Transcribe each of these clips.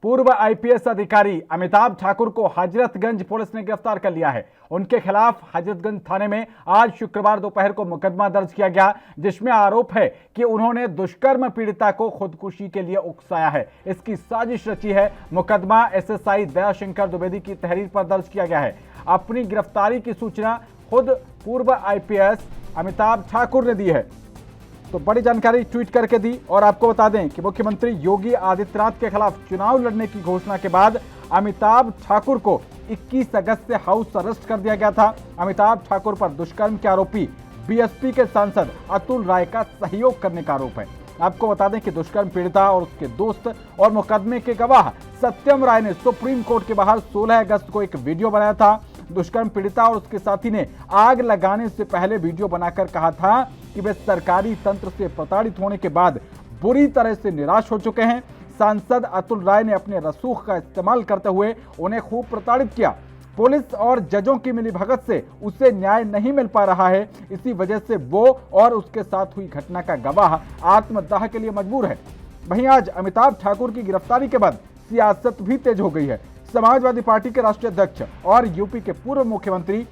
पूर्व आईपीएस अधिकारी अमिताभ ठाकुर को हजरतगंज पुलिस ने गिरफ्तार कर लिया है। उनके खिलाफ हजरतगंज थाने में आज शुक्रवार दोपहर को मुकदमा दर्ज किया गया, जिसमें आरोप है कि उन्होंने दुष्कर्म पीड़िता को खुदकुशी के लिए उकसाया है। इसकी साजिश रची है। मुकदमा एसएसआई दयाशंकर द्विवेदी की तहरीर पर दर्ज किया गया है। अपनी गिरफ्तारी की सूचना खुद पूर्व आईपीएस अमिताभ ठाकुर ने दी है, तो बड़ी जानकारी ट्वीट करके दी। और आपको बता दें कि मुख्यमंत्री योगी आदित्यनाथ के खिलाफ चुनाव लड़ने की घोषणा के बाद अमिताभ ठाकुर को 21 अगस्त से हाउस अरेस्ट कर दिया गया था। अमिताभ ठाकुर पर दुष्कर्म के आरोपी बीएसपी के सांसद अतुल राय का सहयोग करने का आरोप है। आपको बता दें कि दुष्कर्म पीड़िता और उसके दोस्त और मुकदमे के गवाह सत्यम राय ने सुप्रीम कोर्ट के बाहर 16 अगस्त को एक वीडियो बनाया था। दुष्कर्म पीड़िता और उसके साथी ने आग लगाने से पहले वीडियो बनाकर कहा था कि वे सरकारी तंत्र से प्रताड़ित होने के बाद बुरी तरह से निराश हो चुके हैं। सांसद अतुल राय ने अपने रसूख का इस्तेमाल करते हुए उन्हें खूब प्रताड़ित किया। पुलिस और जजों की मिलीभगत से उसे न्याय नहीं मिल पा रहा है। इसी वजह से वो और उसके साथ हुई घटना का गवाह आत्मदाह के लिए मजबूर है। वहीं आज अमिताभ ठाकुर की गिरफ्तारी के बाद सियासत भी तेज हो गई है। समाजवादी पार्टी के राष्ट्रीय अध्यक्ष और यूपी के पूर्व मुख्यमंत्री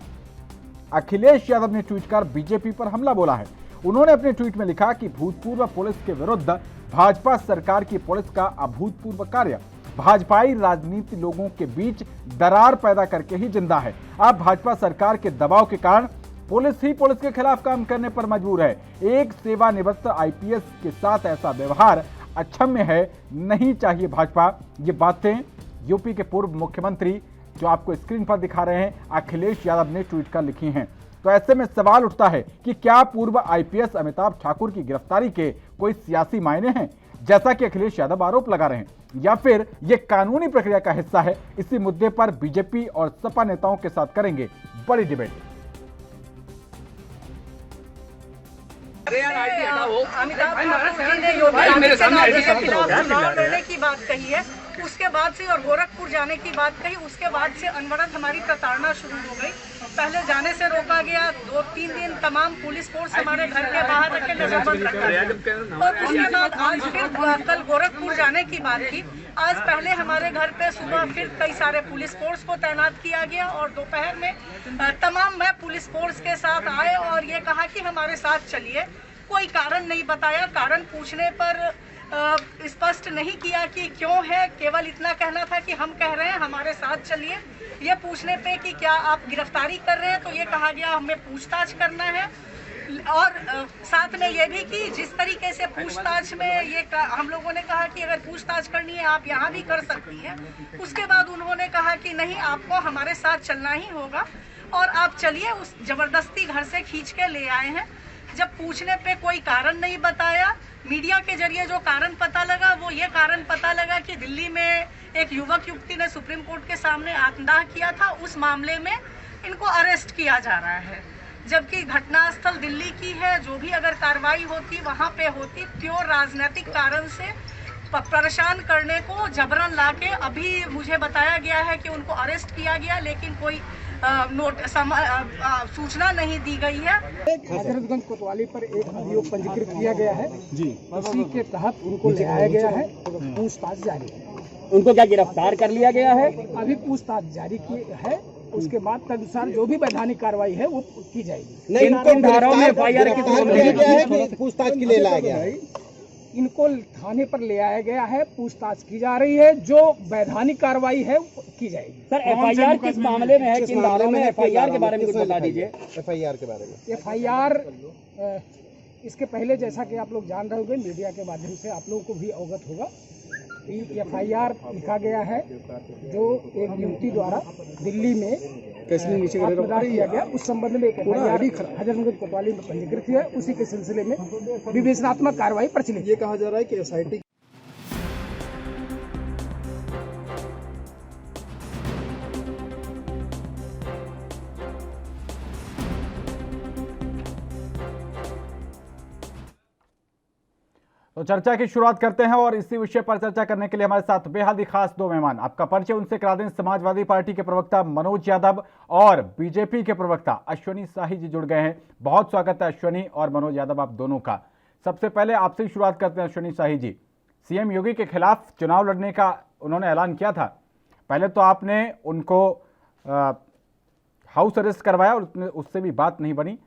अखिलेश यादव ने ट्वीट कर बीजेपी पर हमला बोला है। उन्होंने अपने ट्वीट में लिखा कि भूतपूर्व पुलिस के विरुद्ध भाजपा सरकार की पुलिस का अभूतपूर्व कार्य भाजपाई राजनीति लोगों के बीच दरार पैदा करके ही जिंदा है। अब भाजपा सरकार के दबाव के कारण पुलिस ही पुलिस के खिलाफ काम करने पर मजबूर है। एक सेवानिवृत्त आईपीएस के साथ ऐसा व्यवहार अक्षम्य है, नहीं चाहिए भाजपा। ये बातें यूपी के पूर्व मुख्यमंत्री जो आपको स्क्रीन पर दिखा रहे हैं अखिलेश यादव ने ट्वीट कर लिखी हैं। तो ऐसे में सवाल उठता है कि क्या पूर्व आईपीएस अमिताभ ठाकुर की गिरफ्तारी के कोई सियासी मायने हैं, जैसा कि अखिलेश यादव आरोप लगा रहे हैं, या फिर यह कानूनी प्रक्रिया का हिस्सा है। इसी मुद्दे पर बीजेपी और सपा नेताओं के साथ करेंगे बड़ी डिबेट। लड़ने की बात कही है, उसके बाद से और गोरखपुर जाने की बात कही, उसके बाद से अनवरत हमारी प्रताड़ना शुरू हो गई। पहले जाने से रोका गया, 2-3 दिन तमाम पुलिस फोर्स हमारे घर के बाहर रख के नजरबंद रखा गया। और उसके बाद आज फिर कल गोरखपुर जाने की बात की। आज पहले हमारे घर पे सुबह फिर कई सारे पुलिस फोर्स को तैनात किया गया और दोपहर में तमाम मैं पुलिस फोर्स के साथ आए और ये कहा कि हमारे साथ चलिए। कोई कारण नहीं बताया, कारण पूछने पर स्पष्ट नहीं किया कि क्यों है, केवल इतना कहना था कि हम कह रहे हैं हमारे साथ चलिए। ये पूछने पे कि क्या आप गिरफ्तारी कर रहे हैं, तो ये कहा गया हमें पूछताछ करना है। और साथ में ये भी कि जिस तरीके से पूछताछ में ये हम लोगों ने कहा कि अगर पूछताछ करनी है आप यहाँ भी कर सकती हैं। उसके बाद उन्होंने कहा कि नहीं, आपको हमारे साथ चलना ही होगा और आप चलिए। उस जबरदस्ती घर से खींच के ले आए हैं। जब पूछने पे कोई कारण नहीं बताया, मीडिया के जरिए जो कारण पता लगा वो ये कारण पता लगा कि दिल्ली में एक युवक युवती ने सुप्रीम कोर्ट के सामने आत्मदाह किया था। उस मामले में इनको अरेस्ट किया जा रहा है, जबकि घटनास्थल दिल्ली की है। जो भी अगर कार्रवाई होती वहां पे होती, प्योर राजनीतिक कारण से परेशान करने को जबरन लाके अभी मुझे बताया गया है कि उनको अरेस्ट किया गया, लेकिन कोई सूचना नहीं दी गई है। हजरतगंज कोतवाली पर एक अभियोग पंजीकृत किया गया है जी, उसी के तहत उनको ले आया गया है। पूछताछ जारी है। उनको क्या गिरफ्तार कर लिया गया है? अभी पूछताछ जारी की है, उसके बाद के अनुसार जो भी वैधानिक कार्रवाई है वो की जाएगी। नहीं, इनको धाराओं में एफआईआर की पूछताछ के लिए लाया गया है। इनको थाने पर ले आया गया है, पूछताछ की जा रही है, जो वैधानिक कार्रवाई है की जाएगी। सर, एफआईआर किस मामले में है, किन धाराओं में? एफआईआर के बारे में कुछ बता दीजिए। एफआईआर के बारे में एफआईआर इसके पहले जैसा कि आप लोग जान रहे होंगे, मीडिया के माध्यम से आप लोगों को भी अवगत होगा, एफआईआर लिखा गया है जो एक युवती द्वारा दिल्ली में आत्मदाह किया गया, उस संबंध में एक एफआईआर हजरतगंज कोतवाली में पंजीकृत है। उसी के सिलसिले में विवेचनात्मक कार्रवाई प्रचलित। ये कहा जा रहा है कि एसआईटी तो चर्चा की शुरुआत करते हैं और इसी विषय पर चर्चा करने के लिए हमारे साथ बेहद ही खास दो मेहमान। आपका परिचय उनसे करा दें। समाजवादी पार्टी के प्रवक्ता मनोज यादव और बीजेपी के प्रवक्ता अश्विनी शाही जी जुड़ गए हैं। बहुत स्वागत है अश्विनी और मनोज यादव आप दोनों का। सबसे पहले आपसे ही शुरुआत करते हैं अश्विनी शाही जी। सीएम योगी के खिलाफ चुनाव लड़ने का उन्होंने ऐलान किया था। पहले तो आपने उनको हाउस अरेस्ट करवाया और उससे भी बात नहीं बनी,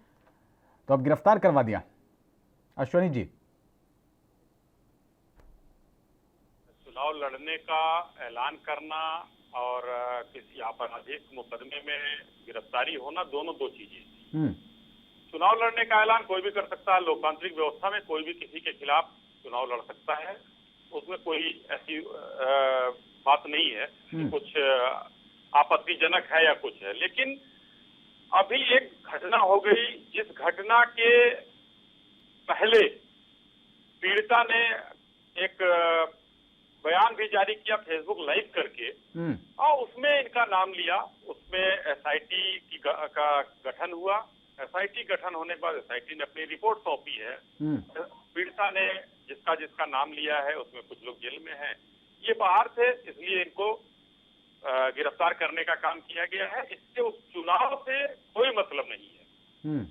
तो अब गिरफ्तार करवा दिया। अश्वनी जी, चुनाव लड़ने का ऐलान करना और किसी आपराधिक मुकदमे में गिरफ्तारी होना दोनों दो चीजें। चुनाव लड़ने का ऐलान कोई भी कर सकता है, लोकतांत्रिक व्यवस्था में कोई भी किसी के खिलाफ चुनाव लड़ सकता है, उसमें कोई ऐसी बात नहीं है कि कुछ आपत्तिजनक है या कुछ है। लेकिन अभी एक घटना हो गई, जिस घटना के पहले पीड़िता ने एक बयान भी जारी किया फेसबुक लाइव करके, और उसमें इनका नाम लिया। उसमें एसआईटी का गठन हुआ। एसआईटी गठन होने के बाद एसआईटी ने अपनी रिपोर्ट सौंपी है। पीड़िता ने जिसका नाम लिया है उसमें कुछ लोग जेल में हैं, ये बाहर थे, इसलिए इनको गिरफ्तार करने का काम किया गया है। इससे उस चुनाव से कोई मतलब नहीं है।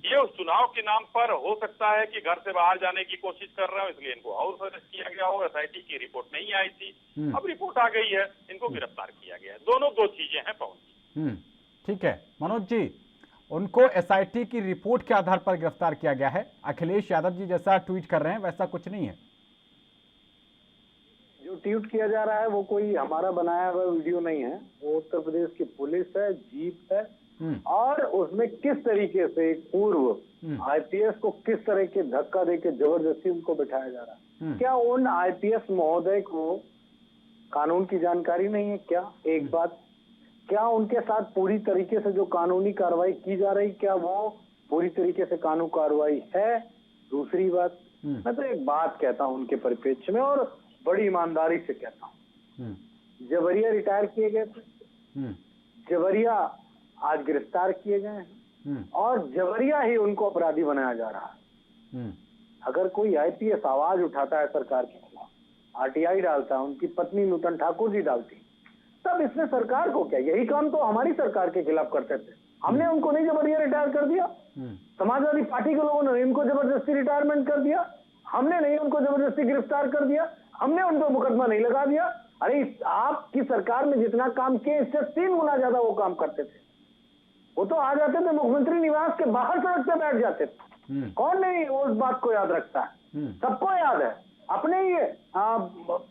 ये उस चुनाव के नाम पर हो सकता है कि घर से बाहर जाने की कोशिश कर रहे हो, इसलिए इनको हाउस अरेस्ट किया गया हो। एसआईटी की रिपोर्ट नहीं आई थी, अब रिपोर्ट आ गई है, इनको गिरफ्तार किया गया है। दोनों दो चीजें हैं पवन। ठीक है मनोज जी, उनको एसआईटी की रिपोर्ट के आधार पर गिरफ्तार किया गया है। अखिलेश यादव जी जैसा ट्वीट कर रहे हैं वैसा कुछ नहीं है। जो ट्वीट किया जा रहा है वो कोई हमारा बनाया हुआ वीडियो नहीं है, वो उत्तर प्रदेश की पुलिस है, जीप है, और उसमें किस तरीके से एक पूर्व आईपीएस को किस तरह के धक्का देके जबरदस्ती उनको बिठाया जा रहा है। क्या उन आईपीएस महोदय को कानून की जानकारी नहीं है क्या? एक बात, क्या उनके साथ पूरी तरीके से जो कानूनी कार्रवाई की जा रही, क्या वो पूरी तरीके से कानूनी कार्रवाई है? दूसरी बात, मैं तो एक बात कहता हूं उनके परिप्रेक्ष्य में और बड़ी ईमानदारी से कहता हूं, जबरिया रिटायर किए गए थे, जबरिया आज गिरफ्तार किए गए हैं, और जबरिया ही उनको अपराधी बनाया जा रहा है। अगर कोई आईपीएस आवाज उठाता है सरकार के खिलाफ, आरटीआई डालता है, उनकी पत्नी नूतन ठाकुर जी डालती, तब इसमें सरकार को क्या? यही काम तो हमारी सरकार के खिलाफ करते थे। हमने उनको नहीं जबरिया रिटायर कर दिया? समाजवादी पार्टी के लोगों ने इनको जबरदस्ती रिटायरमेंट कर दिया? हमने नहीं उनको जबरदस्ती गिरफ्तार कर दिया? हमने उन पर मुकदमा नहीं लगा दिया? अरे आपकी सरकार में जितना काम किए इससे 3 गुना ज्यादा वो काम करते थे। वो तो आ जाते थे मुख्यमंत्री निवास के बाहर सड़क पे बैठ जाते थे। कौन नहीं उस बात को याद रखता है? सबको याद है। अपने ही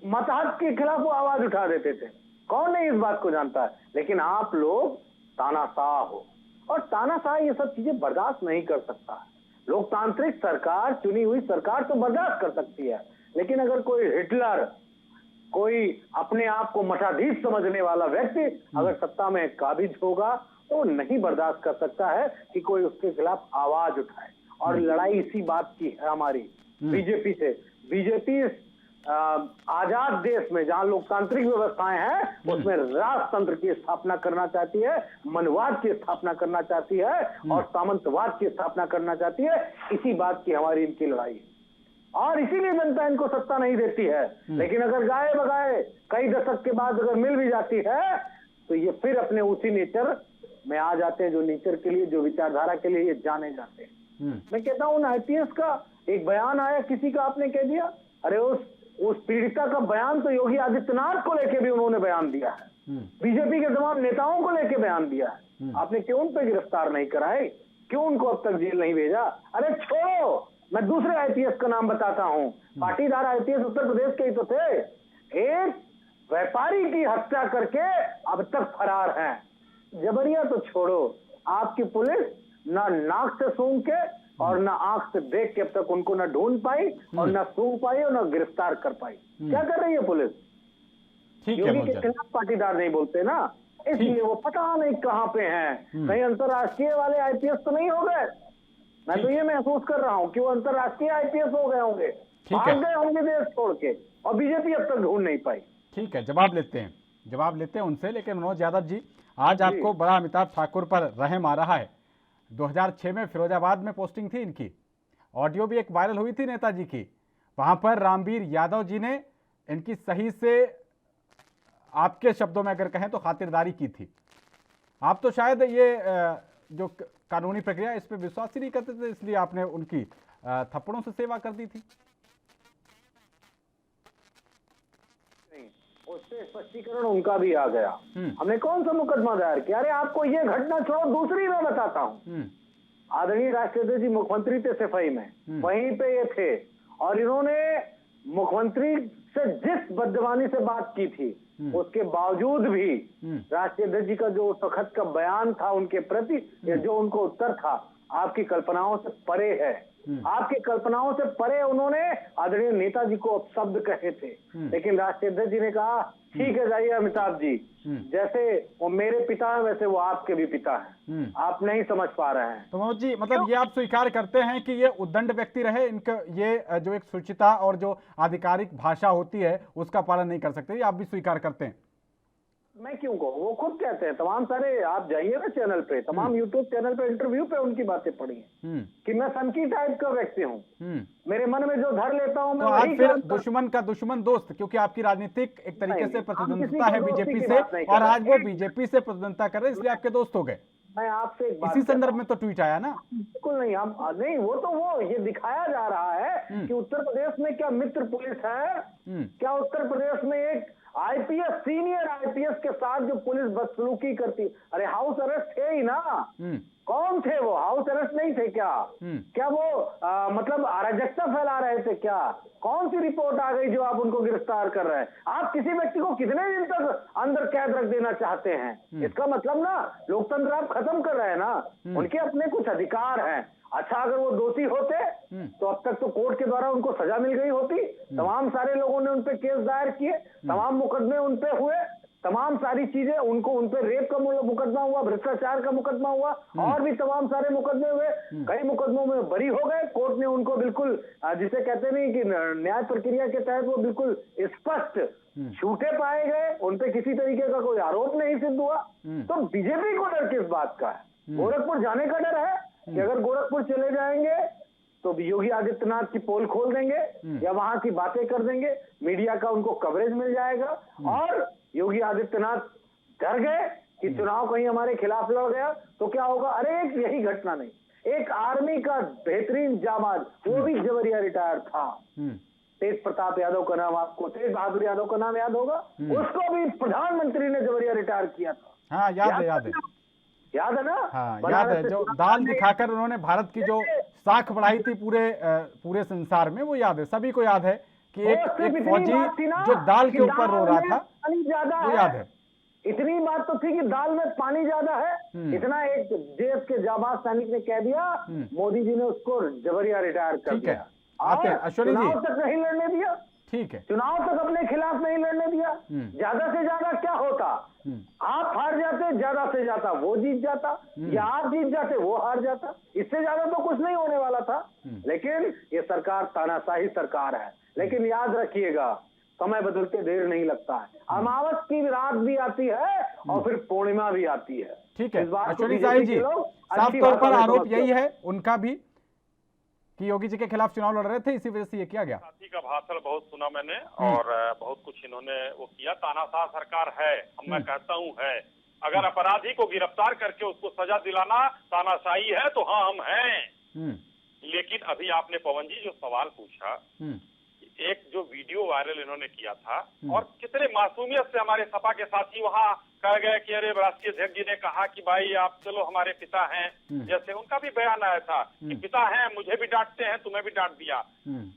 मताहत के खिलाफ वो आवाज उठा देते थे। कौन नहीं इस बात को जानता है? लेकिन आप लोग तानाशाह हो, और तानाशाह ये सब चीजें बर्दाश्त नहीं कर सकता। लोकतांत्रिक सरकार, चुनी हुई सरकार तो बर्दाश्त कर सकती है, लेकिन अगर कोई हिटलर, कोई अपने आप को मठाधीश समझने वाला व्यक्ति अगर सत्ता में काबिज होगा तो नहीं बर्दाश्त कर सकता है कि कोई उसके खिलाफ आवाज उठाए। और लड़ाई इसी बात की है हमारी बीजेपी से। बीजेपी आजाद देश में जहां लोकतांत्रिक व्यवस्थाएं हैं उसमें राजतंत्र की स्थापना करना चाहती है, मनवाद की स्थापना करना चाहती है, और सामंतवाद की स्थापना करना चाहती है। इसी बात की हमारी इनकी लड़ाई है, और इसीलिए जनता इनको सत्ता नहीं देती है। लेकिन अगर गाए बगाए कई दशक के बाद अगर मिल भी जाती है तो ये फिर अपने उसी नेचर में आ जाते हैं जो नेचर के लिए, जो विचारधारा के लिए ये जाने जाते हैं। मैं कहता हूं आईपीएस का एक बयान आया, किसी का आपने कह दिया, अरे उस पीड़िता का बयान तो योगी आदित्यनाथ को लेके भी उन्होंने बयान दिया है, बीजेपी के तमाम नेताओं को लेके बयान दिया है। आपने क्यों उन पर गिरफ्तार नहीं कराए? क्यों उनको अब तक जेल नहीं भेजा? अरे छोड़ो, मैं दूसरे आईपीएस का नाम बताता हूं। पाटीदार आईपीएस उत्तर प्रदेश के ही तो थे। एक व्यापारी की हत्या करके अब तक फरार हैं। जबरिया तो छोड़ो, आपकी पुलिस ना नाक से सूंघ के और ना आंख से देख के अब तक उनको ना ढूंढ पाई, और ना सूंघ पाई, और ना गिरफ्तार कर पाई। क्या कर रही है पुलिस? योगी के खिलाफ पाटीदार नहीं बोलते ना, इसलिए वो पता नहीं कहां पे हैं। कहीं अंतरराष्ट्रीय वाले आईपीएस तो नहीं हो गए? मैं तो ये महसूस कर रहा हूं कि वो अंतरराष्ट्रीय आईपीएस हो गए होंगे, भाग गए होंगे देश छोड़ के, और बीजेपी अब तक ढूंढ नहीं पाई। ठीक है, जवाब लेते हैं उनसे। लेकिन मनोज यादव जी, आज आपको बड़ा अमिताभ ठाकुर पर रहम आ रहा है। 2006 में फिरोजाबाद में पोस्टिंग थी इनकी, ऑडियो भी एक वायरल हुई थी नेताजी की। वहां पर रामवीर यादव जी ने इनकी सही से, आपके शब्दों में अगर कहें तो, खातिरदारी की थी। आप तो शायद ये जो कानूनी प्रक्रिया इस पर विश्वास ही नहीं करते थे, इसलिए आपने उनकी थप्पड़ों से सेवा कर दी थी। उससे स्पष्टीकरण उनका भी आ गया। हमने कौन सा मुकदमा दायर किया? अरे आपको ये घटना छोड़ो, दूसरी मैं बताता हूँ। आदरणीय राष्ट्रपति जी मुख्यमंत्री थे सफाई में, वहीं पे ये थे और इन्होंने मुख्यमंत्री से जिस बदजबानी से बात की थी उसके बावजूद भी राष्ट्रीय अध्यक्ष जी का जो वक्त का बयान था उनके प्रति या जो उनको उत्तर था, आपकी कल्पनाओं से परे है। आपकी कल्पनाओं से परे उन्होंने आदरणीय नेताजी को अपशब्द कहे थे, लेकिन राष्ट्रीय अध्यक्ष जी ने कहा ठीक है जाइए अमिताभ जी, जैसे वो मेरे पिता है वैसे वो आपके भी पिता हैं, आप नहीं समझ पा रहे हैं। तो मनोज जी, मतलब ये आप स्वीकार करते हैं कि ये उद्दंड व्यक्ति रहे, इनका ये जो एक शुचिता और जो आधिकारिक भाषा होती है उसका पालन नहीं कर सकते, ये आप भी स्वीकार करते हैं? मैं क्यों कहूँ, वो खुद कहते हैं। तमाम सारे आप जाइए ना चैनल पे, तमाम यूट्यूब चैनल पे इंटरव्यू पे उनकी बातें पढ़ी हैं कि मैं सनकी टाइप का व्यक्ति हूँ, मेरे मन में जो धर लेता हूँ मैं तो आज वही फिर करता हूं। दुश्मन का दुश्मन दोस्त, क्योंकि आपकी राजनीतिक एक तरीके से हम प्रतिद्वंदता किसी है की दोस्ती बीजेपी की से, बात नहीं कर और रहे। आज वो बीजेपी से प्रतिद्वंदता कर रहे हैं, इसलिए आपके दोस्त हो गए। मैं आपसे एक बात इसी संदर्भ में तो ट्वीट आया ना? बिल्कुल नहीं, हम नहीं, वो ये दिखाया जा रहा है कि उत्तर प्रदेश में क्या मित्र पुलिस है, क्या उत्तर प्रदेश में एक आईपीएस, सीनियर आईपीएस के साथ जो पुलिस बदसलूकी करती, अरे हाउस अरेस्ट थे ही ना, कौन थे वो? हाउस अरेस्ट नहीं थे क्या? क्या वो मतलब अराजकता फैला रहे थे क्या? कौन सी रिपोर्ट आ गई जो आप उनको गिरफ्तार कर रहे हैं? आप किसी व्यक्ति को कितने दिन तक अंदर कैद रख देना चाहते हैं? इसका मतलब ना लोकतंत्र आप खत्म कर रहे हैं ना, उनके अपने कुछ अधिकार हैं। अच्छा, अगर वो दोषी होते तो अब तक तो कोर्ट के द्वारा उनको सजा मिल गई होती। तमाम सारे लोगों ने उनपे केस दायर किए, तमाम मुकदमे उनपे हुए, तमाम सारी चीजें उन पे रेप का मुकदमा हुआ, भ्रष्टाचार का मुकदमा हुआ, और भी तमाम सारे मुकदमे हुए, कई मुकदमों में बरी हो गए। कोर्ट ने उनको बिल्कुल जिसे कहते नहीं कि न्याय प्रक्रिया के तहत वो बिल्कुल स्पष्ट छूटे पाए गए, उनपे किसी तरीके का कोई आरोप नहीं सिद्ध हुआ। तो बीजेपी को डर किस बात का है? गोरखपुर जाने का डर है कि अगर गोरखपुर चले जाएंगे तो योगी आदित्यनाथ की पोल खोल देंगे या वहां की बातें कर देंगे, मीडिया का उनको कवरेज मिल जाएगा और योगी आदित्यनाथ डर गए कि चुनाव कहीं हमारे खिलाफ लड़ गया तो क्या होगा। अरे एक यही घटना नहीं, एक आर्मी का बेहतरीन जाबाज, वो भी जबरिया रिटायर था, तेज प्रताप यादव का नाम, आपको तेज बहादुर यादव का नाम याद होगा, उसको भी प्रधानमंत्री ने जबरिया रिटायर किया था। हाँ, याद है याद है ना? हाँ, याद है, जो दाल दिखाकर उन्होंने भारत की जो साख बढ़ाई थी पूरे संसार में, वो याद है, सभी को याद है कि एक फौजी जो दाल के ऊपर रो रहा था, वो याद है। इतनी बात तो थी कि दाल में पानी ज्यादा है, इतना एक देश के जाबाज सैनिक ने कह दिया, मोदी जी ने उसको जबरिया रिटायर कर दिया। ठीक है, आते हैं अश्विनी जी। चुनाव तक नहीं लड़ने दिया, ठीक है, चुनाव तक अपने खिलाफ नहीं लड़ने दिया। ज्यादा से ज्यादा क्या होता, आप हार जाते, ज्यादा से ज्यादा वो जीत जाता, या आप जीत जाते वो हार जाता, इससे ज्यादा तो कुछ नहीं होने वाला था। लेकिन ये सरकार तानाशाही सरकार है। लेकिन याद रखिएगा, समय बदलते देर नहीं लगता है, अमावस की रात भी आती है और फिर पूर्णिमा भी आती है। ठीक है अश्विनी साहिब जी, साफ तौर पर आरोप यही है उनका भी कि योगी जी के खिलाफ चुनाव लड़ रहे थे, इसी वजह से ये किया गया। साथी का भाषण बहुत सुना मैंने और बहुत कुछ इन्होंने वो किया। तानाशाह सरकार है, मैं कहता हूँ है। अगर अपराधी को गिरफ्तार करके उसको सजा दिलाना तानाशाही है तो हाँ हम हैं। लेकिन अभी आपने पवन जी जो सवाल पूछा, एक जो वीडियो वायरल इन्होंने किया था और कितने मासूमियत से हमारे सपा के साथी वहाँ कह गए कि अरे राष्ट्रीय अध्यक्ष जी ने कहा कि भाई आप चलो हमारे पिता हैं, जैसे उनका भी बयान आया था कि पिता हैं, मुझे भी डांटते हैं, तुम्हें भी डांट दिया।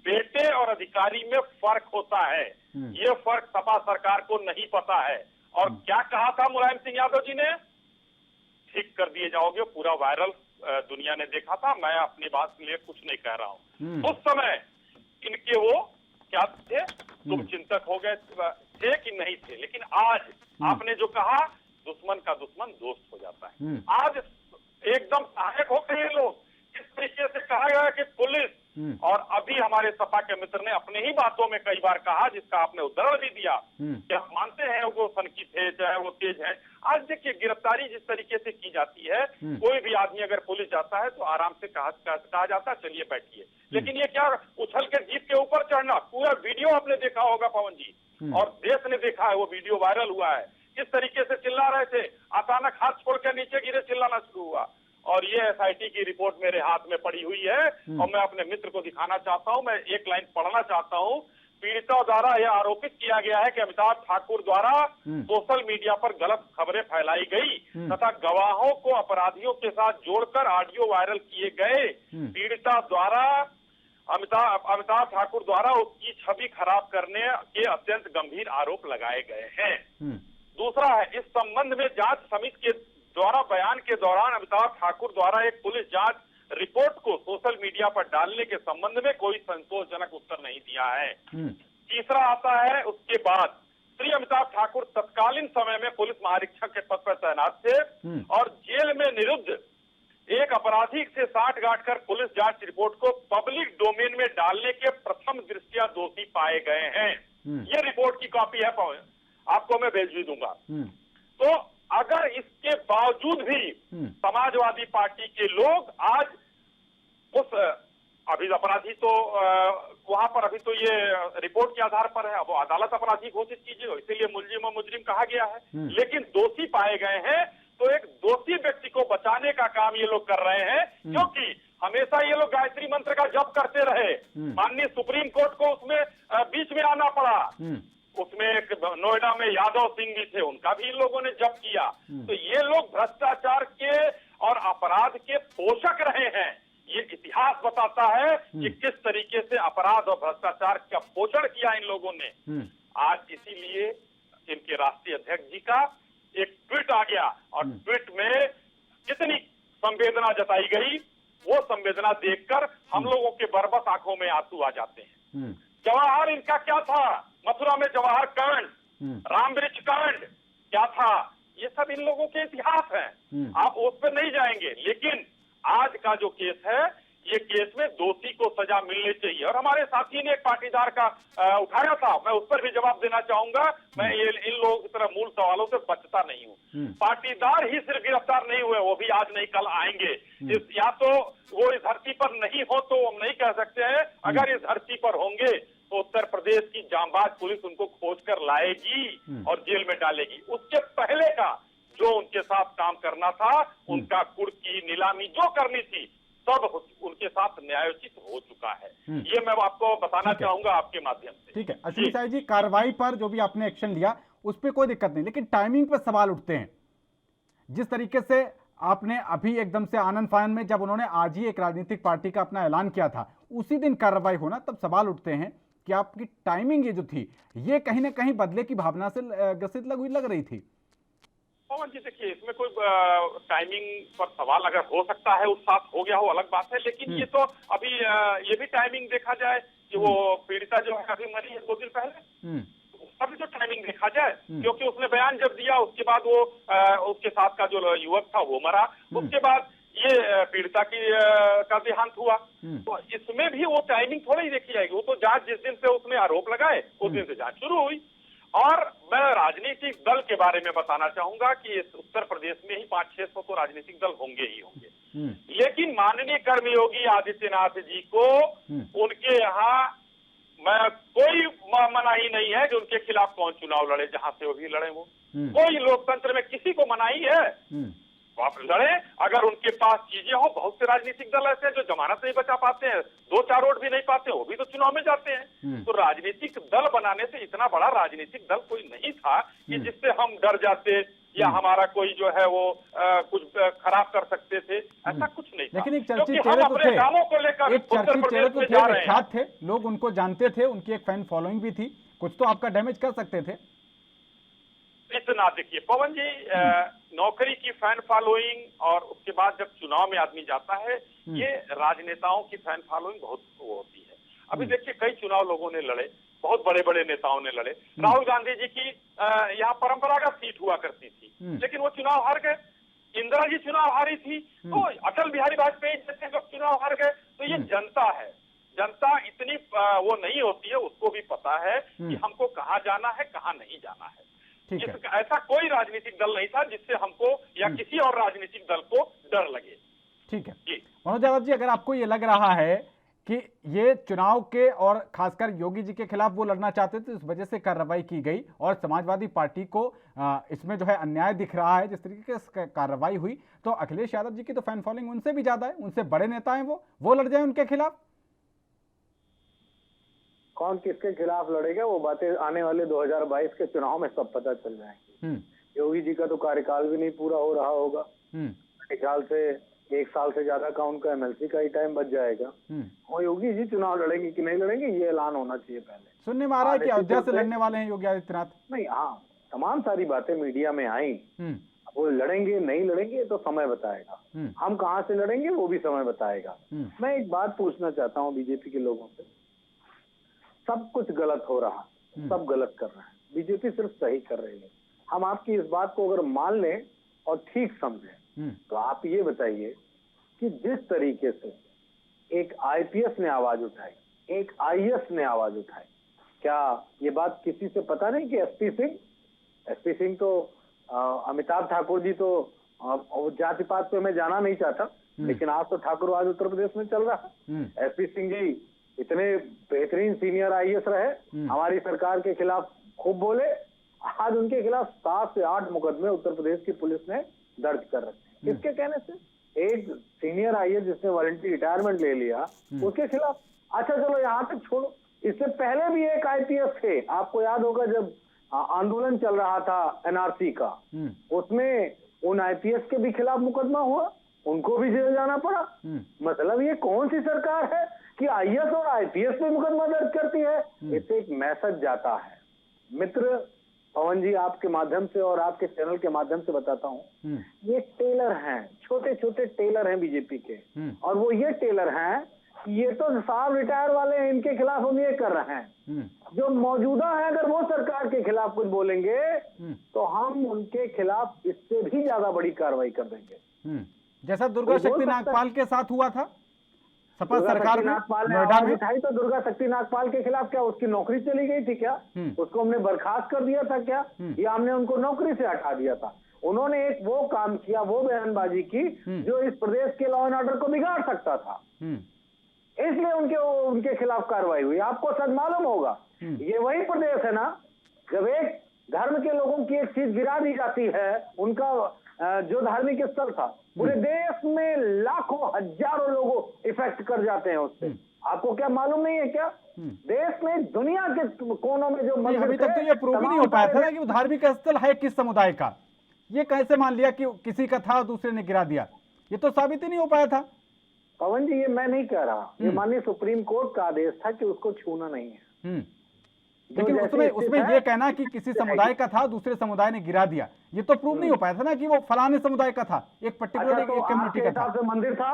बेटे और अधिकारी में फर्क होता है, ये फर्क सपा सरकार को नहीं पता है। और क्या कहा था मुलायम सिंह यादव जी ने, ठीक कर दिए जाओगे, पूरा वायरल दुनिया ने देखा था, मैं अपनी बात के लिए कुछ नहीं कह रहा हूँ। उस समय इनके वो क्या थे, तुम चिंतक हो गए थे कि नहीं थे। लेकिन आज आपने जो कहा, दुश्मन का दुश्मन दोस्त हो जाता है। आज एकदम सहायक हो गए लोग। इस तरीके से कहा गया कि पुलिस, और अभी हमारे सपा के मित्र ने अपने ही बातों में कई बार कहा, जिसका आपने उदाहरण भी दिया कि हम मानते हैं वो सनकी थे, चाहे वो तेज है। आज देखिए गिरफ्तारी जिस तरीके से की जाती है, कोई भी आदमी अगर पुलिस जाता है तो आराम से कहा जाता है चलिए बैठिए। लेकिन ये क्या उछल के जीप के ऊपर चढ़ना, पूरा वीडियो आपने देखा होगा पवन जी, और देश ने देखा है, वो वीडियो वायरल हुआ है। किस तरीके से चिल्ला रहे थे, अचानक हाथ छोड़ कर नीचे गिरे, चिल्लाना शुरू हुआ। और ये एसआईटी की रिपोर्ट मेरे हाथ में पड़ी हुई है और मैं अपने मित्र को दिखाना चाहता हूं। मैं एक लाइन पढ़ना चाहता हूं पीड़िता द्वारा यह आरोपित किया गया है कि अमिताभ ठाकुर द्वारा सोशल मीडिया पर गलत खबरें फैलाई गई तथा गवाहों को अपराधियों के साथ जोड़कर ऑडियो वायरल किए गए। पीड़िता द्वारा अमिताभ ठाकुर द्वारा उसकी छवि खराब करने के अत्यंत गंभीर आरोप लगाए गए हैं। दूसरा है, इस संबंध में जांच समिति के द्वारा बयान के दौरान अमिताभ ठाकुर द्वारा एक पुलिस जांच रिपोर्ट को सोशल मीडिया पर डालने के संबंध में कोई संतोषजनक उत्तर नहीं दिया है। तीसरा आता है, उसके बाद श्री अमिताभ ठाकुर तत्कालीन समय में पुलिस महानिरीक्षक के पद पर तैनात थे और जेल में निरुद्ध एक अपराधी से साठगांठ कर पुलिस जांच रिपोर्ट को पब्लिक डोमेन में डालने के प्रथम दृष्टया दोषी पाए गए हैं। ये रिपोर्ट की कॉपी है, आपको मैं भेज भी दूंगा। तो अगर इसके बावजूद भी समाजवादी पार्टी के लोग आज उस अभी अपराधी तो वहां पर अभी तो ये रिपोर्ट के आधार पर है, अब अदालत अपराधी घोषित कीजिए, इसीलिए मुलजिम और मुजरिम कहा गया है, लेकिन दोषी पाए गए हैं। तो एक दोषी व्यक्ति को बचाने का काम ये लोग कर रहे हैं, क्योंकि हमेशा ये लोग गायत्री मंत्र का जप करते रहे। माननीय सुप्रीम कोर्ट को उसमें बीच में आना पड़ा। उसमें एक नोएडा में यादव सिंह भी थे, उनका भी इन लोगों ने जप किया। तो ये लोग भ्रष्टाचार के और अपराध के पोषक रहे हैं। ये इतिहास बताता है कि किस तरीके से अपराध और भ्रष्टाचार का पोषण किया इन लोगों ने। आज इसीलिए इनके राष्ट्रीय अध्यक्ष जी का एक ट्वीट आ गया और ट्वीट में कितनी संवेदना जताई गई, वो संवेदना देखकर हम लोगों के बरबस आंखों में आंसू आ जाते हैं। जवाहर इनका क्या था, मथुरा में जवाहर कांड, राम वृक्ष कांड क्या था, ये सब इन लोगों के इतिहास हैं। आप उस पर नहीं जाएंगे, लेकिन आज का जो केस है, ये केस में दोषी को सजा मिलनी चाहिए। और हमारे साथी ने एक पाटीदार का उठाया था, मैं उस पर भी जवाब देना चाहूंगा। मैं ये इन लोगों की तरह मूल सवालों से बचता नहीं हूँ। पाटीदार ही सिर्फ गिरफ्तार नहीं हुए, वो भी आज नहीं कल आएंगे। या तो वो इस धरती पर नहीं हो तो हम नहीं कह सकते हैं, अगर इस धरती पर होंगे तो उत्तर प्रदेश की जांबाज पुलिस उनको खोज कर लाएगी और जेल में डालेगी। उसके पहले का जो उनके साथ काम करना था, उनका कुर्की नीलामी जो करनी थी, सब उनके साथ न्यायोचित हो चुका है। ये मैं आपको बताना चाहूंगा आपके माध्यम से। ठीक है अश्विनी साई जी, कार्रवाई पर जो भी आपने एक्शन लिया उस पर कोई दिक्कत नहीं, लेकिन टाइमिंग पर सवाल उठते हैं। जिस तरीके से आपने अभी एकदम से आनंद फानन में जब उन्होंने आज ही एक राजनीतिक पार्टी का अपना ऐलान किया था, उसी दिन कार्रवाई होना, तब सवाल उठते हैं कि आपकी टाइमिंग ये जो थी, ये कहीं ना कहीं बदले की भावना से ग्रसित लग रही थी। पवन जी देखिए, इसमें कोई टाइमिंग पर सवाल अगर हो सकता है, उस साथ हो गया हो अलग बात है, लेकिन ये तो अभी ये भी टाइमिंग देखा जाए कि वो पीड़िता जो है अभी मरी है 2 दिन पहले, उसका भी तो टाइमिंग देखा जाए, क्योंकि उसने बयान जब दिया उसके बाद वो उसके साथ का जो युवक था वो मरा, उसके बाद ये पीड़िता की का देहांत हुआ। तो इसमें भी वो टाइमिंग थोड़ी ही देखी जाएगी। वो तो जांच जिस दिन से उसने आरोप लगाए उस दिन से जांच शुरू हुई। और मैं राजनीतिक दल के बारे में बताना चाहूंगा कि इस उत्तर प्रदेश में ही 500-600 तो राजनीतिक दल होंगे ही होंगे, लेकिन माननीय कर्मयोगी आदित्यनाथ जी को उनके यहाँ मैं कोई मनाही नहीं है कि उनके खिलाफ कौन चुनाव लड़े, जहां से वो भी लड़े। वो कोई लोकतंत्र में किसी को मनाही है आप लड़े, अगर उनके पास चीजें हो। बहुत से राजनीतिक दल ऐसे हैं जो जमानत नहीं बचा पाते हैं, 2-4 वोट भी नहीं पाते, वो भी तो चुनाव में जाते हैं। तो राजनीतिक दल बनाने से इतना बड़ा राजनीतिक दल कोई नहीं था कि जिससे हम डर जाते या हमारा कोई जो है वो कुछ खराब कर सकते थे, ऐसा कुछ नहीं था। लेकिन एक चर्चित चेहरे तो थे, विख्यात थे, लोग उनको जानते थे, उनकी एक फैन फॉलोइंग भी थी, कुछ तो आपका डैमेज कर सकते थे। इतना देखिए पवन जी, नौकरी की फैन फॉलोइंग और उसके बाद जब चुनाव में आदमी जाता है, ये राजनेताओं की फैन फॉलोइंग बहुत वो होती है। अभी देखिए कई चुनाव लोगों ने लड़े, बहुत बड़े बड़े नेताओं ने लड़े। राहुल गांधी जी की यहाँ परंपरागत सीट हुआ करती थी, लेकिन वो चुनाव हार गए। इंदिरा जी चुनाव हारी थी, तो अटल बिहारी वाजपेयी जैसे जब चुनाव हार गए। तो ये जनता है, जनता इतनी वो नहीं होती है, उसको भी पता है कि हमको कहाँ जाना है, कहाँ नहीं जाना है। ऐसा कोई राजनीतिक दल नहीं था जिससे हमको या किसी और राजनीतिक दल को डर लगे। ठीक है मनोज यादव जी, अगर आपको ये लग रहा है कि ये चुनाव के और खासकर योगी जी के खिलाफ वो लड़ना चाहते थे, इस वजह से कार्रवाई की गई और समाजवादी पार्टी को इसमें जो है अन्याय दिख रहा है, जिस तरीके से कार्रवाई हुई, तो अखिलेश यादव जी की तो फैन फॉलोइंग उनसे भी ज्यादा है, उनसे बड़े नेता हैं वो लड़ जाए उनके खिलाफ। कौन किसके खिलाफ लड़ेगा वो बातें आने वाले 2022 के चुनाव में सब पता चल जाएंगी। योगी जी का तो कार्यकाल भी नहीं पूरा हो रहा होगा, मेरे ख्याल से 1 साल से ज्यादा का उनका एमएलसी का ही टाइम बच जाएगा। वो योगी जी चुनाव लड़ेंगे कि नहीं लड़ेंगे ये ऐलान होना चाहिए पहले। सुनने में आ रहा है कि अयोध्या से लड़ने वाले हैं योगी आदित्यनाथ। नहीं, हाँ, तमाम सारी बातें मीडिया में आई, वो लड़ेंगे नहीं लड़ेंगे तो समय बताएगा, हम कहाँ से लड़ेंगे वो भी समय बताएगा। मैं एक बात पूछना चाहता हूँ बीजेपी के लोगों से, सब कुछ गलत हो रहा, सब गलत कर रहे हैं, बीजेपी सिर्फ सही कर रही है। हम आपकी इस बात को अगर मान लें और ठीक समझें तो आप ये बताइए कि जिस तरीके से एक आईपीएस ने आवाज उठाई, एक आईएएस ने आवाज उठाई, क्या ये बात किसी से पता नहीं कि एसपी सिंह तो अमिताभ ठाकुर जी तो जाति पात पे मैं जाना नहीं चाहता, लेकिन आज तो ठाकुरवाद उत्तर प्रदेश में चल रहा है। एसपी सिंह जी इतने बेहतरीन सीनियर आईएएस रहे, हमारी सरकार के खिलाफ खूब बोले, आज उनके खिलाफ 7 से 8 मुकदमे उत्तर प्रदेश की पुलिस ने दर्ज कर रखे। किसके कहने से? एक सीनियर आईएएस जिसने वॉलंटरी रिटायरमेंट ले लिया उसके खिलाफ। अच्छा चलो यहाँ तक छोड़ो, इससे पहले भी एक आईपीएस थे, आपको याद होगा जब आंदोलन चल रहा था एनआरसी का, उसमें उन आईपीएस के भी खिलाफ मुकदमा हुआ, उनको भी जेल जाना पड़ा। मतलब ये कौन सी सरकार है कि आईएएस और आईपीएस पे मुकदमा दर्ज करती है? इससे एक मैसेज जाता है। मित्र पवन जी, आपके माध्यम से और आपके चैनल के माध्यम से बताता हूँ, ये टेलर हैं, छोटे छोटे टेलर हैं बीजेपी के, और वो ये टेलर हैं, ये तो साहब रिटायर वाले हैं, इनके खिलाफ हम ये कर रहे हैं। जो मौजूदा है अगर वो सरकार के खिलाफ कुछ बोलेंगे तो हम उनके खिलाफ इससे भी ज्यादा बड़ी कार्रवाई कर देंगे। जैसा दुर्गा शक्ति नागपाल के साथ हुआ था सपा सरकार में नोएडा में उठाई, तो दुर्गा शक्ति नागपाल के खिलाफ क्या उसकी नौकरी चली गई थी क्या? उसको हमने बर्खास्त कर दिया था क्या, या हमने उनको नौकरी से हटा दिया था? उन्होंने एक वो काम किया, वो बयानबाजी की जो इस प्रदेश के लॉ एंड ऑर्डर को बिगाड़ सकता था, इसलिए उनके खिलाफ कार्रवाई हुई। आपको सच मालूम होगा, ये वही प्रदेश है ना जब एक धर्म के लोगों की एक चीज गिरा दी जाती है, उनका जो धार्मिक स्थल था, पूरे देश में लाखों हजारों लोगों इफेक्ट कर जाते हैं उससे। आपको क्या मालूम नहीं है क्या? देश में दुनिया के कोनों में जो मंदिर अभी तक तो ये प्रूव ही नहीं हो पाया था ना कि वो धार्मिक स्थल है किस समुदाय का। ये कैसे मान लिया कि किसी का था दूसरे ने गिरा दिया? ये तो साबित ही नहीं हो पाया था। पवन जी, ये मैं नहीं कह रहा, ये माननीय सुप्रीम कोर्ट का आदेश था कि उसको छूना नहीं है। लेकिन उसमें ये कहना कि किसी समुदाय का था दूसरे समुदाय ने गिरा दिया, ये तो प्रूव नहीं हो पाया था ना कि वो फलाने समुदाय का था, एक पर्टिकुलर एक कम्युनिटी का था। मंदिर था,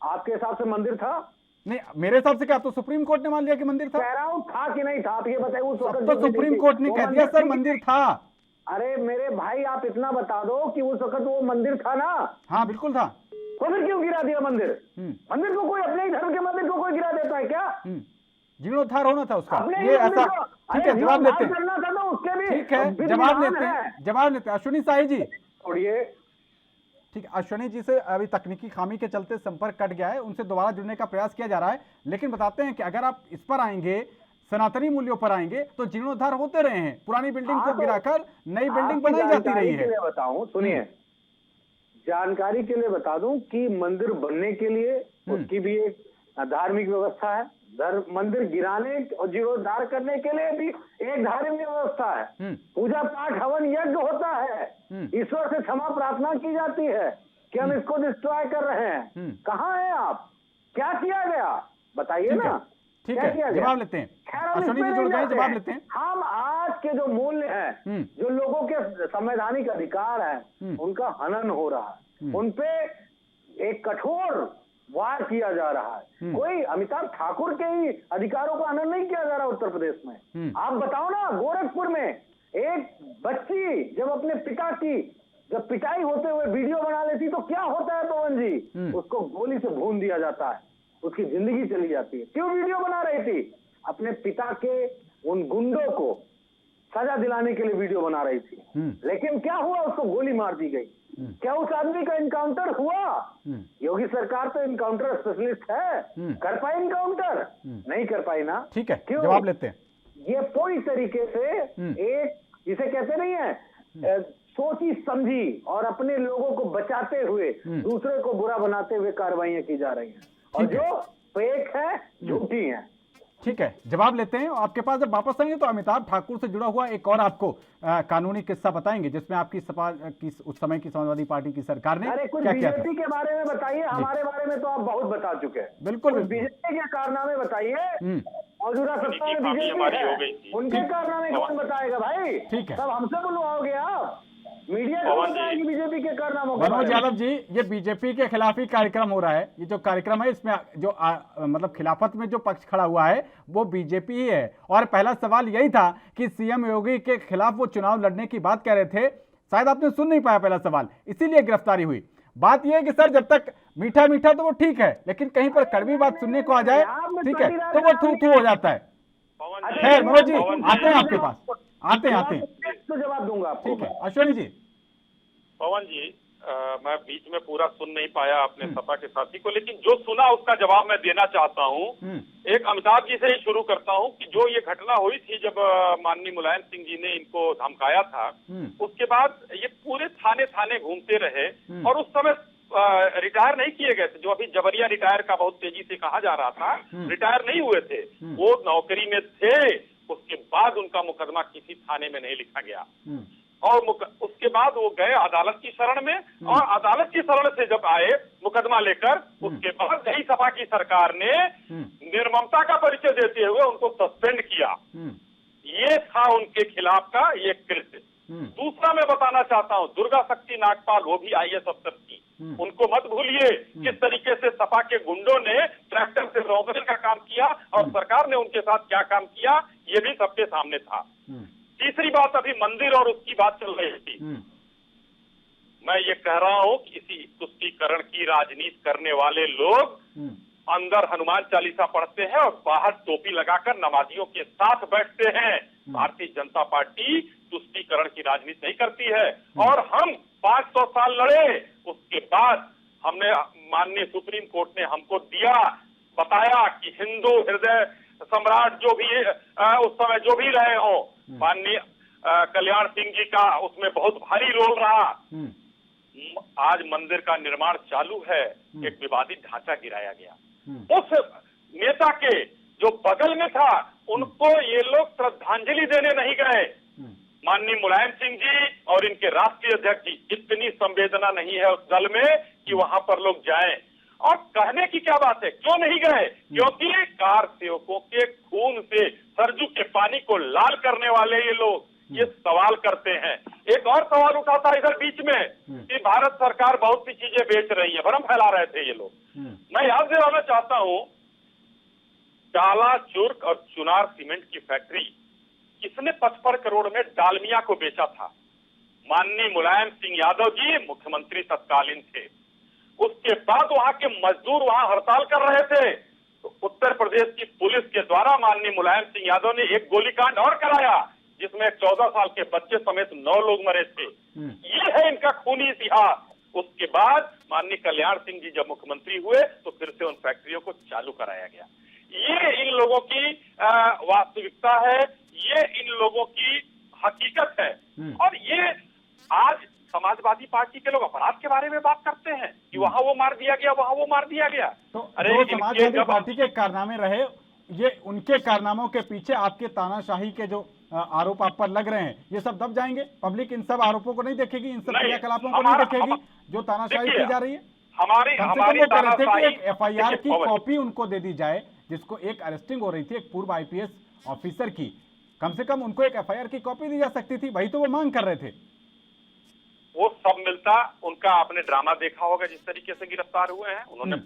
आपके हिसाब से मंदिर था? नहीं, मेरे हिसाब से क्या, तो सुप्रीम कोर्ट ने मान लिया कि मंदिर था। कह रहा हूँ था कि नहीं था, आप ये बताइए। उस वक्त तो सुप्रीम कोर्ट ने कह दिया सर मंदिर था। अरे मेरे भाई, आप इतना बता दो कि उस वक्त वो मंदिर था ना? हाँ बिल्कुल था। तो फिर क्यों गिरा दिया मंदिर? मंदिर को कोई अपने ही धर्म के मंदिर को कोई गिरा देता है क्या? जीर्णोद्धार होना था उसका, ये ऐसा। ठीक है, जवाब लेते हैं। ठीक है, जवाब लेते हैं। अश्विनी साई जी छोड़िए। ठीक है, अश्विनी जी से अभी तकनीकी खामी के चलते संपर्क कट गया है, उनसे दोबारा जुड़ने का प्रयास किया जा रहा है। लेकिन बताते हैं कि अगर आप इस पर आएंगे, सनातनी मूल्यों पर आएंगे, तो जीर्णोद्धार होते रहे हैं, पुरानी बिल्डिंग को गिराकर नई बिल्डिंग बनाई जाती रही है। बताऊं, सुनिए, जानकारी के लिए बता दूं कि मंदिर बनने के लिए उसकी भी एक धार्मिक व्यवस्था है, मंदिर गिराने और जीर्णोद्धार करने के लिए भी एक धार्मिक व्यवस्था है। पूजा पाठ हवन यज्ञ होता है, ईश्वर से क्षमा प्रार्थना की जाती है कि हम इसको डिस्ट्रॉय कर रहे हैं। कहाँ हैं आप? क्या किया गया बताइए ना। ठीक है, जवाब लेते हैं। अश्विनी जी जुड़ गए, जवाब लेते हैं। हम आज के जो मूल्य हैं, जो लोगों के संवैधानिक अधिकार हैं, उनका हनन हो रहा है, उनपे एक कठोर वार किया जा रहा है। कोई अमिताभ ठाकुर के ही अधिकारों का हनन नहीं किया जा रहा उत्तर प्रदेश में। आप बताओ ना, गोरखपुर में एक बच्ची जब अपने पिता की जब पिटाई होते हुए वीडियो बना लेती तो क्या होता है पवन जी? उसको गोली से भून दिया जाता है, उसकी जिंदगी चली जाती है। क्यों वीडियो बना रही थी? अपने पिता के उन गुंडों को सजा दिलाने के लिए वीडियो बना रही थी। लेकिन क्या हुआ? उसको गोली मार दी गई। क्या उस आदमी का इनकाउंटर हुआ? योगी सरकार तो इनकाउंटर स्पेशलिस्ट है, कर पाई इनकाउंटर? नहीं कर पाई ना। ठीक है, जवाब लेते हैं। ये पूरी तरीके से एक, जिसे कहते नहीं है, सोची समझी और अपने लोगों को बचाते हुए दूसरे को बुरा बनाते हुए कार्रवाइयां की जा रही हैं, और जो फेक है, झूठी है। ठीक है, जवाब लेते हैं। आपके पास जब वापस आएंगे तो अमिताभ ठाकुर से जुड़ा हुआ एक और आपको कानूनी किस्सा बताएंगे, जिसमें आपकी सपा की उस समय की समाजवादी पार्टी की सरकार ने अरे कुछ क्या किया था। बीजेपी के बारे में बताइए, हमारे बारे में तो आप बहुत बता चुके हैं। बिल्कुल बीजेपी के कारनामे बताइए, मौजूदा सत्ता में काफी हमारी हो गई बीजेपी थी। है, उनके कारनामे कौन बताएगा भाई? ठीक है। सब हमसे बुलवाओगे आप, मीडिया को बताएगी बीजेपी के कारनामों के मनोज बारे में। यादव जी, ये बीजेपी के खिलाफ ही कार्यक्रम हो रहा है। ये जो कार्यक्रम है इसमें जो मतलब खिलाफत में जो पक्ष खड़ा हुआ है वो बीजेपी ही है। और पहला सवाल यही था कि सीएम योगी के खिलाफ वो चुनाव लड़ने की बात कह रहे थे, शायद आपने सुन नहीं पाया पहला सवाल, इसीलिए गिरफ्तारी हुई। बात यह है कि सर जब तक मीठा मीठा तो वो ठीक है, लेकिन कहीं पर कड़वी बात सुनने को आ जाए, ठीक है, तो वो थू थू हो जाता है। खैर मनोज जी, आते हैं आपके पास, आते हैं तो जवाब दूंगा आपको। ठीक है अश्विनी जी। पवन जी, मैं बीच में पूरा सुन नहीं पाया अपने सपा के साथी को, लेकिन जो सुना उसका जवाब मैं देना चाहता हूँ। एक अमिताभ जी से ही शुरू करता हूँ कि जो ये घटना हुई थी जब माननीय मुलायम सिंह जी ने इनको धमकाया था, उसके बाद ये पूरे थाने थाने घूमते रहे और उस समय रिटायर नहीं किए गए थे, जो अभी जबरिया रिटायर का बहुत तेजी से कहा जा रहा था, रिटायर नहीं हुए थे, वो नौकरी में थे। उसके बाद उनका मुकदमा किसी थाने में नहीं लिखा गया और उसके बाद वो गए अदालत की शरण में, और अदालत की शरण से जब आए मुकदमा लेकर, उसके बाद यही सपा की सरकार ने निर्ममता का परिचय देते हुए उनको सस्पेंड किया। ये था उनके खिलाफ का ये कृत्य। दूसरा मैं बताना चाहता हूँ, दुर्गा शक्ति नागपाल, वो भी IAS अफसर थी, उनको मत भूलिए किस तरीके से सपा के गुंडों ने ट्रैक्टर से रोकने का काम किया और सरकार ने उनके साथ क्या काम किया, ये भी सबके सामने था। तीसरी बात, अभी मंदिर और उसकी बात चल रही थी। मैं ये कह रहा हूँ कि इसी तुष्टीकरण की राजनीति करने वाले लोग अंदर हनुमान चालीसा पढ़ते हैं और बाहर टोपी लगाकर नमाजियों के साथ बैठते हैं। भारतीय जनता पार्टी तुष्टीकरण की राजनीति नहीं करती है। और हम 500 साल लड़े, उसके बाद हमने माननीय सुप्रीम कोर्ट ने हमको बताया कि हिंदू हृदय सम्राट जो भी उस समय जो भी रहे हो, माननीय कल्याण सिंह जी का उसमें बहुत भारी रोल रहा। आज मंदिर का निर्माण चालू है, एक विवादित ढांचा गिराया गया, उस नेता के जो बगल में था उनको ये लोग श्रद्धांजलि देने नहीं गए। माननीय मुलायम सिंह जी और इनके राष्ट्रीय अध्यक्ष जी, इतनी संवेदना नहीं है उस दल में कि वहां पर लोग जाएं। और कहने की क्या बात है, क्यों नहीं गए? क्योंकि कार सेवकों के खून से सरजू के पानी को लाल करने वाले ये लोग ये सवाल करते हैं। एक और सवाल उठा था इधर बीच में कि भारत सरकार बहुत सी चीजें बेच रही है, भ्रम फैला रहे थे ये लोग। मैं याद दिलाना चाहता हूं, डाला चुर्क और चुनार सीमेंट की फैक्ट्री किसने 55 करोड़ में डालमिया को बेचा था? माननीय मुलायम सिंह यादव जी मुख्यमंत्री तत्कालीन थे। उसके बाद वहां के मजदूर वहां हड़ताल कर रहे थे, तो उत्तर प्रदेश की पुलिस के द्वारा माननीय मुलायम सिंह यादव ने एक गोलीकांड और कराया, जिसमें 14 साल के बच्चे समेत 9 लोग मरे थे। ये है इनका खूनी इतिहास। उसके बाद माननीय कल्याण सिंह जी जब मुख्यमंत्री हुए तो फिर से उन फैक्ट्रियों को चालू कराया गया। ये इन लोगों की वास्तविकता है, ये इन लोगों की हकीकत है। और ये आज समाजवादी पार्टी के लोग अपराध के बारे में बात करते हैं कि वहां वो मार दिया गया, वहां वो मार दिया गया। तो जो समाजवादी पार्टी के कारनामे रहे, ये उनके कारनामों के पीछे आपके तानाशाही के जो आरोप आप पर लग रहे हैं, ये सब दब जाएंगे? पब्लिक इन सब आरोपों को नहीं देखेगी, इन सब क्रियाकलापों को नहीं देखेगी जो तानाशाही की जा रही है? हमारी कह रहे थे कि एक FIR की कॉपी उनको दे दी जाए, जिसको एक अरेस्टिंग हो रही थी एक पूर्व IPS ऑफिसर की, कम से कम उनको एक FIR की कॉपी दी जा सकती थी, वही तो वो मांग कर रहे थे। वो सब मिलता, उनका आपने ड्रामा देखा होगा जिस तरीके से गिरफ्तार हुए हैं, उन्होंने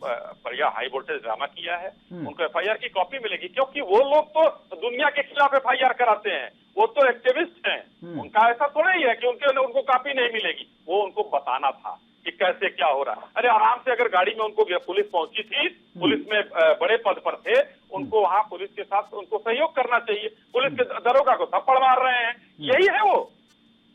बढ़िया हाई वोल्टेज ड्रामा किया है, उनको FIR की कॉपी मिलेगी, क्योंकि वो लोग तो दुनिया के खिलाफ FIR कराते हैं, वो तो एक्टिविस्ट हैं। उनका ऐसा थोड़ा ही है कि उनको कॉपी नहीं मिलेगी, वो उनको बताना था कि कैसे क्या हो रहा है। अरे आराम से अगर गाड़ी में उनको पुलिस पहुंची थी, पुलिस में बड़े पद पर थे, उनको वहां पुलिस के साथ उनको सहयोग करना चाहिए। पुलिस के दरोगा को थप्पड़ मार रहे हैं, यही है वो,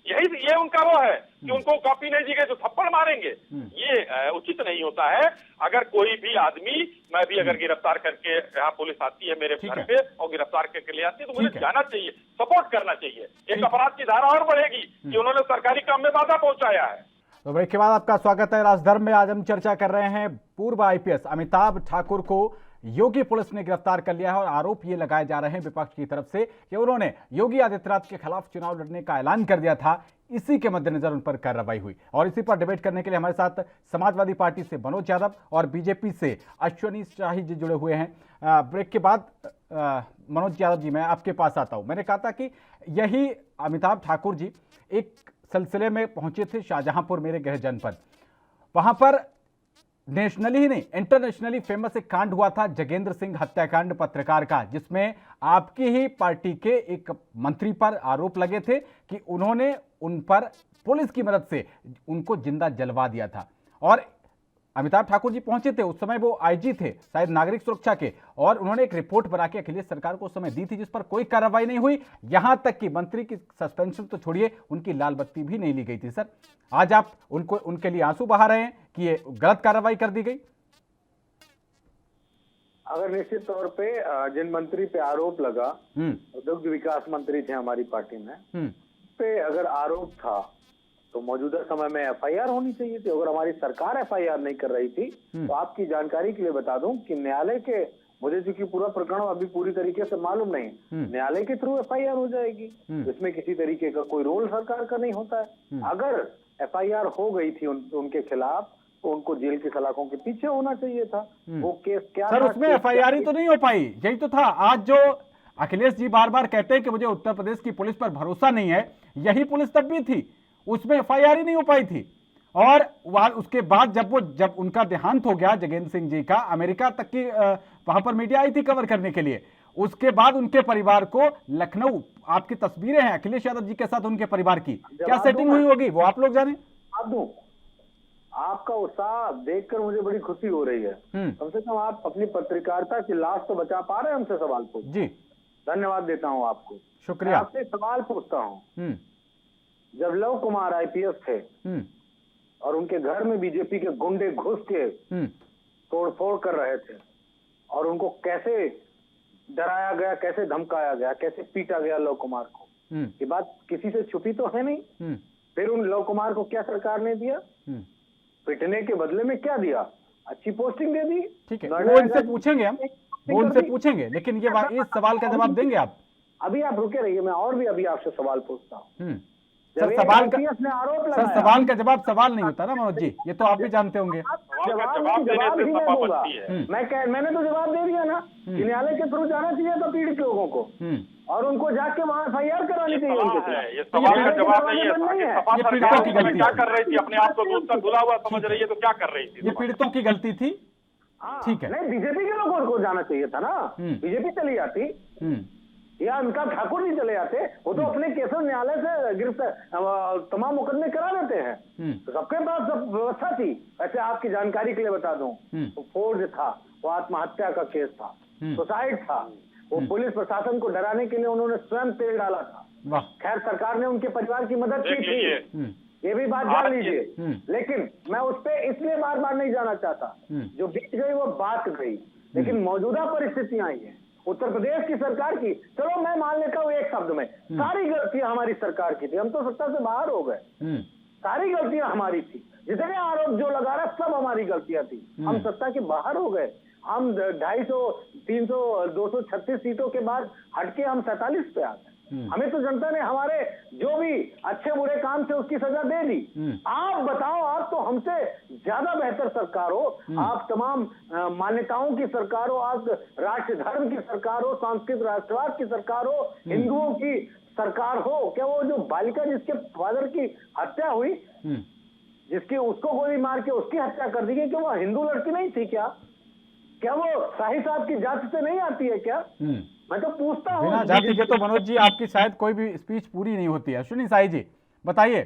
ये उनका वो है कि उनको कॉपी नहीं दी गई तो थप्पड़ मारेंगे। ये उचित नहीं होता है। अगर कोई भी आदमी, मैं भी अगर गिरफ्तार करके यहाँ पुलिस आती है मेरे घर पे और गिरफ्तार करके ले आती है तो मुझे जाना चाहिए, सपोर्ट करना चाहिए। एक अपराध की धारा और बढ़ेगी कि उन्होंने सरकारी काम में बाधा पहुंचाया है। तो ब्रेक के बाद आपका स्वागत है राजधर्म में। आज हम चर्चा कर रहे हैं पूर्व IPS अमिताभ ठाकुर को योगी पुलिस ने गिरफ्तार कर लिया है और आरोप ये लगाए जा रहे हैं विपक्ष की तरफ से कि उन्होंने योगी आदित्यनाथ के खिलाफ चुनाव लड़ने का ऐलान कर दिया था। इसी के मद्देनजर उन पर कार्रवाई हुई और इसी पर डिबेट करने के लिए हमारे साथ समाजवादी पार्टी से मनोज यादव और बीजेपी से अश्विनी शाही जी जुड़े हुए हैं। ब्रेक के बाद मनोज यादव जी, मैं आपके पास आता हूं। मैंने कहा था कि यही अमिताभ ठाकुर जी एक सिलसिले में पहुंचे थे शाहजहांपुर, मेरे गृह जनपद। वहां पर नेशनली ही नहीं इंटरनेशनली फेमस एक कांड हुआ था, जगेंद्र सिंह हत्याकांड पत्रकार का, जिसमें आपकी ही पार्टी के एक मंत्री पर आरोप लगे थे कि उन्होंने उन पर पुलिस की मदद से उनको जिंदा जलवा दिया था। और अमिताभ ठाकुर जी पहुंचे थे, उस समय वो आईजी थे शायद नागरिक सुरक्षा के, और उन्होंने एक रिपोर्ट बना के अखिलेश सरकार को उस समय दी थी जिस पर कोई कार्रवाई नहीं हुई। यहां तक कि मंत्री की सस्पेंशन तो छोड़िए, उनकी लाल बत्ती भी नहीं ली गई थी। सर, आज आप उनके लिए आंसू बहा रहे हैं कि ये गलत कार्रवाई कर दी गई। अगर निश्चित तौर पे जिन मंत्री पे आरोप लगा, दुग्ध विकास मंत्री थे हमारी पार्टी में, पे अगर आरोप था तो मौजूदा समय में एफआईआर होनी चाहिए थी। अगर हमारी सरकार एफआईआर नहीं कर रही थी तो आपकी जानकारी के लिए बता दूं कि न्यायालय के, मुझे चूंकि पूरा प्रकरण अभी पूरी तरीके से मालूम नहीं, न्यायालय के थ्रू एफआईआर हो जाएगी। इसमें किसी तरीके का कोई रोल सरकार का नहीं होता है। अगर एफआईआर हो गई थी उनके खिलाफ तो उनको जेल की सलाखों के पीछे होना चाहिए था। वो केस क्या सर, उसमें एफआईआर ही तो नहीं हो पाई, यही तो था। आज जो अखिलेश जी बार बार कहते हैं कि मुझे उत्तर प्रदेश की पुलिस पर भरोसा नहीं है, यही पुलिस तब भी थी, उसमें एफआईआर ही नहीं हो पाई थी। और उसके बाद जब उनका देहांत हो गया जगेंद्र सिंह जी का, अमेरिका तक की वहां पर मीडिया आई थी कवर करने के लिए। उसके बाद उनके परिवार को लखनऊ, आपकी तस्वीरें हैं अखिलेश यादव जी के साथ उनके परिवार की, क्या सेटिंग हुई होगी वो आप लोग जाने। आपका उत्साह देखकर मुझे बड़ी खुशी हो रही है। कम से कम आप अपनी पत्रकारिता की लाश तो बचा पा रहे हैं हमसे सवाल पूछ। जी, धन्यवाद देता हूँ आपको। शुक्रिया। आपसे सवाल पूछता हूँ, जब लव कुमार आईपीएस थे और उनके घर में बीजेपी के गुंडे घुस के तोड़फोड़ कर रहे थे और उनको कैसे डराया गया, कैसे धमकाया गया, कैसे पीटा गया लव कुमार को, ये बात किसी से छुपी तो है नहीं। फिर उन लव कुमार को क्या सरकार ने दिया? पिटने के बदले में क्या दिया? अच्छी पोस्टिंग दे दी। ठीक है, वो इनसे पूछेंगे, हम वो उनसे पूछेंगे, लेकिन ये इस सवाल का जवाब देंगे आप? अभी आप रुके रहिए, मैं और भी अभी आपसे सवाल पूछता हूँ। सर, सवाल का जवाब सवाल नहीं होता ना मनोज जी, ये तो आप भी जानते होंगे। जवाब ही मैं दूंगा। मैंने तो जवाब दे दिया ना कि न्यायालय के थ्रू जाना चाहिए था पीड़ित लोगों को और उनको जाके वहाँ एफआईआर करानी चाहिए उनके। ये सवाल का जवाब नहीं है। ये पीड़ितों की गलती क्या कर रही थी? अपने आप को दूध का धुला हुआ समझ रही है तो क्या कर रही थी? ये पीड़ितों की गलती थी। ठीक है, नहीं, बीजेपी के लोगों को जाना चाहिए था ना। बीजेपी चली जाती या अमिताभ ठाकुर जी चले जाते, वो तो अपने केसों न्यायालय से गिरफ्तार तमाम मुकदमे करा देते हैं। तो सबके पास सब व्यवस्था थी। ऐसे आपकी जानकारी के लिए बता दूं, तो फोर्ज था, वो आत्महत्या का केस था, सुसाइड था। वो पुलिस प्रशासन को डराने के लिए उन्होंने स्वयं तेल डाला था। खैर, सरकार ने उनके परिवार की मदद की थी, ये भी बात जान लीजिए। लेकिन मैं उस पर इसलिए बार बार नहीं जाना चाहता, जो बीत गई वो बात गई। लेकिन मौजूदा परिस्थितियां आई है उत्तर प्रदेश की सरकार की। चलो मैं मान लेता हूँ एक शब्द में, सारी गलतियां हमारी सरकार की थी। हम तो सत्ता से बाहर हो गए, सारी गलतियां हमारी थी। जितने आरोप जो लगा रहा सब हमारी गलतियां थी। हम सत्ता के बाहर हो गए। हम 250, 300, 236 सीटों के बाद हटके हम 47 पे आ गए। हमें तो जनता ने हमारे जो भी अच्छे बुरे काम थे उसकी सजा दे दी। आप बताओ, आप तो हमसे ज्यादा बेहतर सरकार हो। आप तमाम मान्यताओं की सरकार हो, आप राष्ट्र धर्म की सरकार हो, सांस्कृतिक राष्ट्रवाद की सरकार हो, हिंदुओं की सरकार हो। क्या वो जो बालिका जिसके फादर की हत्या हुई, जिसकी उसको गोली मार के उसकी हत्या कर दी गई, क्या वो हिंदू लड़की नहीं थी? क्या वो शाही साहब की जाति से नहीं आती है क्या? मैं तो पूछता हूँ। बिना जाति के तो मनोज जी आपकी शायद कोई भी स्पीच पूरी नहीं होती है। अश्विनी शाही जी बताइए,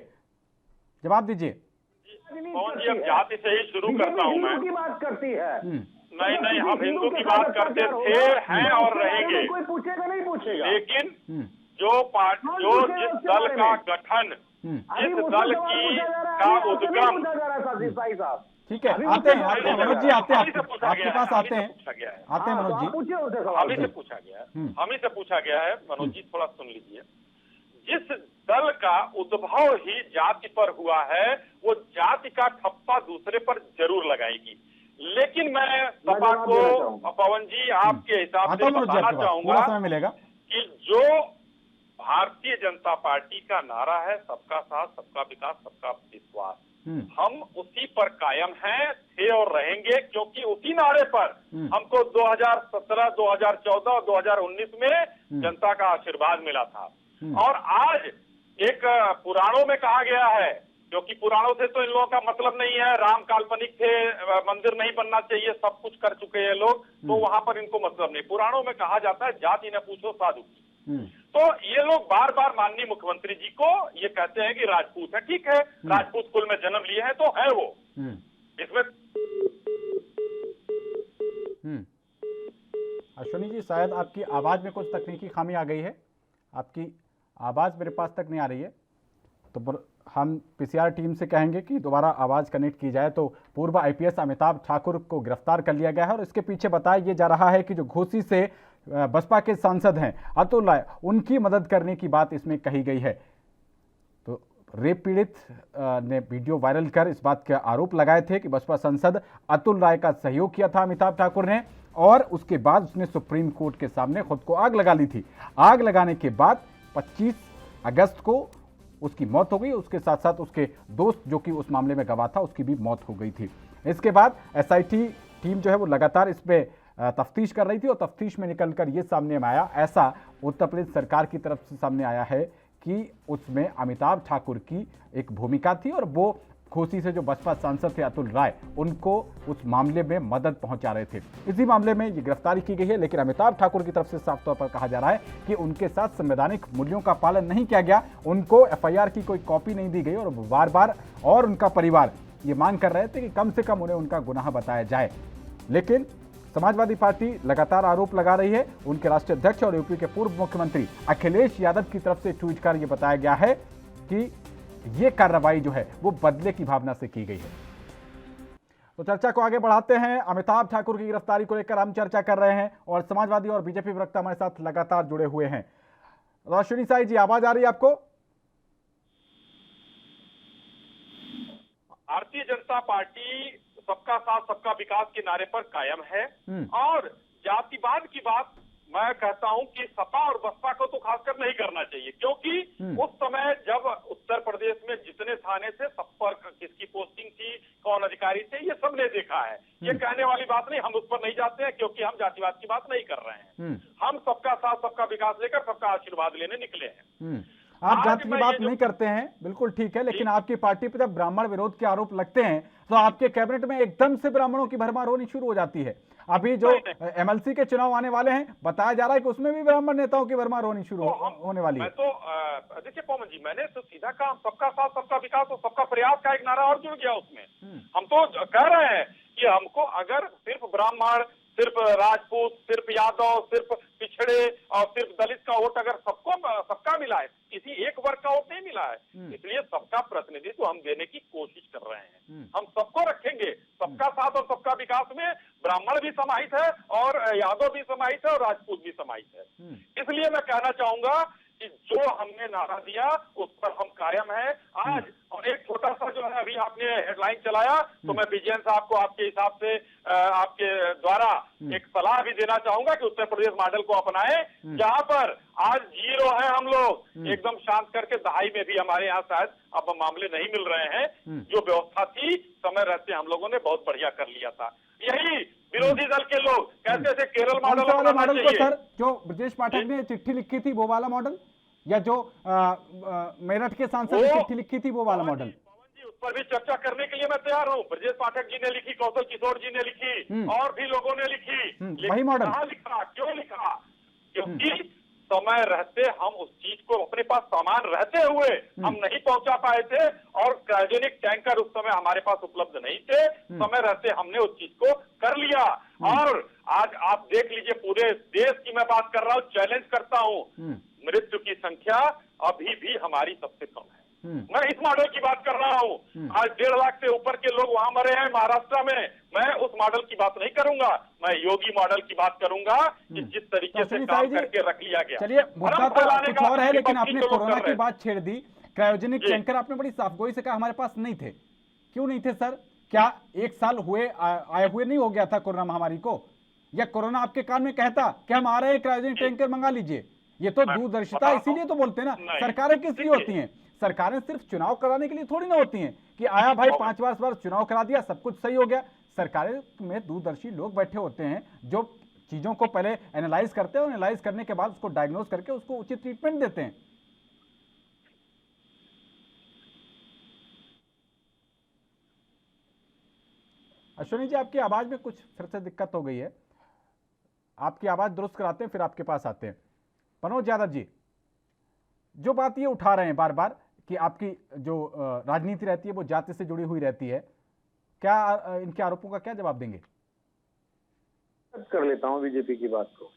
जवाब दीजिए। कौन जी, अब जाति से ही शुरू करता हूँ मैं। की बात करती है। नहीं, हम हिंदू की बात करते थे, हैं और रहेंगे। कोई पूछेगा नहीं पूछेगा। लेकिन जो जिस दल का गठन, जिस दल की का उद्गम, ठीक है, आते हैं मनोज जी, आते हैं आपके पास, आते हैं मनोज जी। हम ही से पूछा गया है मनोज जी, थोड़ा सुन लीजिए। जिस दल का उद्भव ही जाति पर हुआ है, वो जाति का ठप्पा दूसरे पर जरूर लगाएगी। लेकिन मैं सपा जवाब देना को चाहूंगा। पवन जी आपके हिसाब से आता बताना चाहूंगा पूरा समय मिलेगा। कि जो भारतीय जनता पार्टी का नारा है सबका साथ सबका विकास सबका विश्वास, हम उसी पर कायम हैं, थे और रहेंगे, क्योंकि उसी नारे पर हमको 2017, 2014 और 2019 में जनता का आशीर्वाद मिला था। और आज एक पुराणों में कहा गया है, क्योंकि पुराणों से तो इन लोगों का मतलब नहीं है, राम काल्पनिक थे, मंदिर नहीं बनना चाहिए, सब कुछ कर चुके हैं लोग, तो वहां पर इनको मतलब नहीं। पुराणों में कहा जाता है जाति न पूछो साधु की। तो ये लोग बार बार माननीय मुख्यमंत्री जी को ये कहते हैं कि राजपूत है, ठीक है, राजपूत कुल में जन्म लिए हैं तो है वो, इसमें अश्विनी जी शायद आपकी आवाज में कुछ तकनीकी खामी आ गई है, आपकी आवाज मेरे पास तक नहीं आ रही है, तो हम पीसीआर टीम से कहेंगे कि दोबारा आवाज कनेक्ट की जाए। तो पूर्व आईपीएस अमिताभ ठाकुर को गिरफ्तार कर लिया गया है और इसके पीछे बताया ये जा रहा है कि जो घोसी से बसपा के सांसद हैं अतुल राय, उनकी मदद करने की बात इसमें कही गई है। तो रेप पीड़ित ने वीडियो वायरल कर इस बात के आरोप लगाए थे कि बसपा सांसद अतुल राय का सहयोग किया था अमिताभ ठाकुर ने, और उसके बाद उसने सुप्रीम कोर्ट के सामने खुद को आग लगा ली थी। आग लगाने के बाद 25 अगस्त को उसकी मौत हो गई, उसके साथ साथ उसके दोस्त जो कि उस मामले में गवाह था उसकी भी मौत हो गई थी। इसके बाद एसआईटी टीम जो है वो लगातार इस पे तफ्तीश कर रही थी और तफ्तीश में निकलकर ये सामने में आया, ऐसा उत्तर प्रदेश सरकार की तरफ से सामने आया है कि उसमें अमिताभ ठाकुर की एक भूमिका थी और वो घोसी से जो बसपा सांसद थे अतुल राय, उनको उस मामले में मदद पहुंचा रहे थे। इसी मामले में ये गिरफ्तारी की गई है, लेकिन अमिताभ ठाकुर की तरफ से साफ तौर पर कहा जा रहा है कि उनके साथ संवैधानिक मूल्यों का पालन नहीं किया गया, उनको एफआईआर की कोई कॉपी नहीं दी गई और बार बार और उनका परिवार ये मांग कर रहे थे कि कम से कम उन्हें उनका गुनाह बताया जाए। लेकिन समाजवादी पार्टी लगातार आरोप लगा रही है। उनके राष्ट्रीय अध्यक्ष और यूपी के पूर्व मुख्यमंत्री अखिलेश यादव की तरफ से ट्वीट कर यह बताया गया है कि ये कार्रवाई जो है वो बदले की भावना से की गई है। तो चर्चा को आगे बढ़ाते हैं। अमिताभ ठाकुर की गिरफ्तारी को लेकर हम चर्चा कर रहे हैं और समाजवादी और बीजेपी प्रवक्ता हमारे साथ लगातार जुड़े हुए हैं। रोशनी साई जी, आवाज आ रही है आपको? भारतीय जनता पार्टी सबका साथ सबका विकास के नारे पर कायम है और जातिवाद की बात मैं कहता हूं कि सपा और बसपा को तो खासकर नहीं करना चाहिए, क्योंकि उस समय जब उत्तर प्रदेश में जितने थाने थे सब पर किसकी पोस्टिंग थी, कौन अधिकारी थे, ये सबने देखा है। ये कहने वाली बात नहीं, हम उस पर नहीं जाते हैं क्योंकि हम जातिवाद की बात नहीं कर रहे हैं। हम सबका साथ सबका विकास लेकर सबका आशीर्वाद लेने निकले हैं। आप जाति की बात नहीं करते हैं, बिल्कुल ठीक है, लेकिन आपकी पार्टी पर जब ब्राह्मण विरोध के आरोप लगते हैं तो आपके कैबिनेट में एकदम से ब्राह्मणों की भरमार होनी शुरू हो जाती है। अभी जो एमएलसी के चुनाव आने वाले हैं, बताया जा रहा है कि उसमें भी ब्राह्मण नेताओं की भरमार होनी शुरू होने वाली है। तो देखिए पवन जी, मैंने तो सीधा कहा सबका साथ सबका विकास और सबका प्रयास का एक नारा और जुड़ गया उसमें। हम तो कह रहे हैं कि हमको अगर सिर्फ ब्राह्मण, सिर्फ राजपूत, सिर्फ यादव, सिर्फ पिछड़े और सिर्फ दलित का वोट अगर सबका मिला है, किसी एक वर्ग का वोट नहीं मिला है, इसलिए सबका प्रतिनिधित्व हम देने की कोशिश कर रहे हैं। हम सबको रखेंगे, सबका साथ और सबका विकास में ब्राह्मण भी समाहित है और यादव भी समाहित है और राजपूत भी समाहित है। इसलिए मैं कहना चाहूंगा कि जो हमने नारा दिया उस पर हम कायम हैं आज। और एक छोटा सा जो है अभी आपने हेडलाइन चलाया, तो मैं विजयन साहब को आपके हिसाब से आपके द्वारा एक सलाह भी देना चाहूंगा कि उत्तर प्रदेश मॉडल को अपनाएं, जहां पर आज 0 है हम लोग एकदम शांत करके। दहाई में भी हमारे यहाँ शायद अब मामले नहीं मिल रहे हैं, जो व्यवस्था थी समय रहते हम लोगों ने बहुत बढ़िया कर लिया था। यही विरोधी दल के लोग कहते थे केरल मॉडल को सर, जो ब्रजेश पाठक ने चिट्ठी लिखी थी वो वाला मॉडल, या जो मेरठ के सांसद ने चिट्ठी लिखी थी वो वाला मॉडल? उस पर भी चर्चा करने के लिए मैं तैयार हूँ। ब्रजेश पाठक जी ने लिखी, कौशल किशोर जी ने लिखी और भी लोगों ने लिखी। वही मॉडल कहाँ लिखा, क्यों लिखा? क्योंकि समय रहते हम उस चीज को अपने पास सामान रहते हुए हम नहीं पहुंचा पाए थे और क्रायोजेनिक टैंकर उस समय हमारे पास उपलब्ध नहीं थे। समय रहते हमने उस चीज को कर लिया और आज आप देख लीजिए पूरे देश की मैं बात कर रहा हूँ, चैलेंज करता हूँ, मृत्यु की संख्या अभी भी हमारी सबसे कम है। मैं इस मॉडल की बात कर रहा हूँ। आज 1.5 लाख से ऊपर के लोग वहां मरे हैं महाराष्ट्र में। मैं उस मॉडल की बात नहीं करूंगा, मैं योगी मॉडल की बात करूंगा कि जिस तरीके से काम करके रख लिया गया। चलिए, मुद्दा तो कुछ और है, लेकिन आपने कोरोना की बात छेड़ दी। क्रायोजेनिक टैंकर आपने बड़ी साफगोई से कहा हमारे पास नहीं थे। क्यों नहीं थे सर? क्या एक साल हुए आए हुए नहीं हो गया था कोरोना महामारी को? या कोरोना आपके कान में कहता कि हम आ रहे हैं, क्रायोजेनिक टैंकर मंगा लीजिए? ये तो दूरदर्शिता, इसीलिए तो बोलते हैं ना, सरकारें किस लिए होती हैं? सरकारें सिर्फ चुनाव कराने के लिए थोड़ी ना होती हैं कि आया भाई 5 बार चुनाव करा दिया, सब कुछ सही हो गया। सरकारें में दूरदर्शी लोग बैठे होते हैं जो चीजों को पहले एनालाइज करते हैं और एनालाइज करने के बाद उसको डायग्नोज करके उसको उचित ट्रीटमेंट देते हैं। अश्विनी जी, आपकी आवाज में कुछ फिर से दिक्कत हो गई है, आपकी आवाज दुरुस्त कराते हैं फिर आपके पास आते हैं। मनोज यादव जी, जो बात ये उठा रहे हैं बार बार कि आपकी जो राजनीति रहती है वो जाति से जुड़ी हुई रहती है, क्या इनके आरोपों का क्या जवाब देंगे? कर लेता हूं बीजेपी की बात को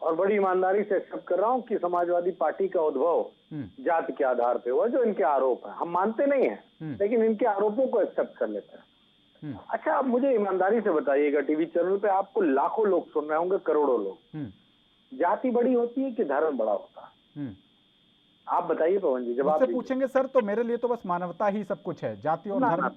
और बड़ी ईमानदारी से एक्सेप्ट कर रहा हूं कि समाजवादी पार्टी का उद्भव जाति के आधार पे हुआ, जो इनके आरोप है। हम मानते नहीं हैं लेकिन इनके आरोपों को एक्सेप्ट कर लेते हैं। अच्छा, आप मुझे ईमानदारी से बताइएगा, टीवी चैनल पे आपको लाखों लोग सुन रहे होंगे, करोड़ों लोग, जाति बड़ी होती है कि धर्म बड़ा होता है? आप बताइए पवन जी, जब आप पूछेंगे सर तो मेरे लिए तो बस मानवता ही सब कुछ है, जाति और धर्म,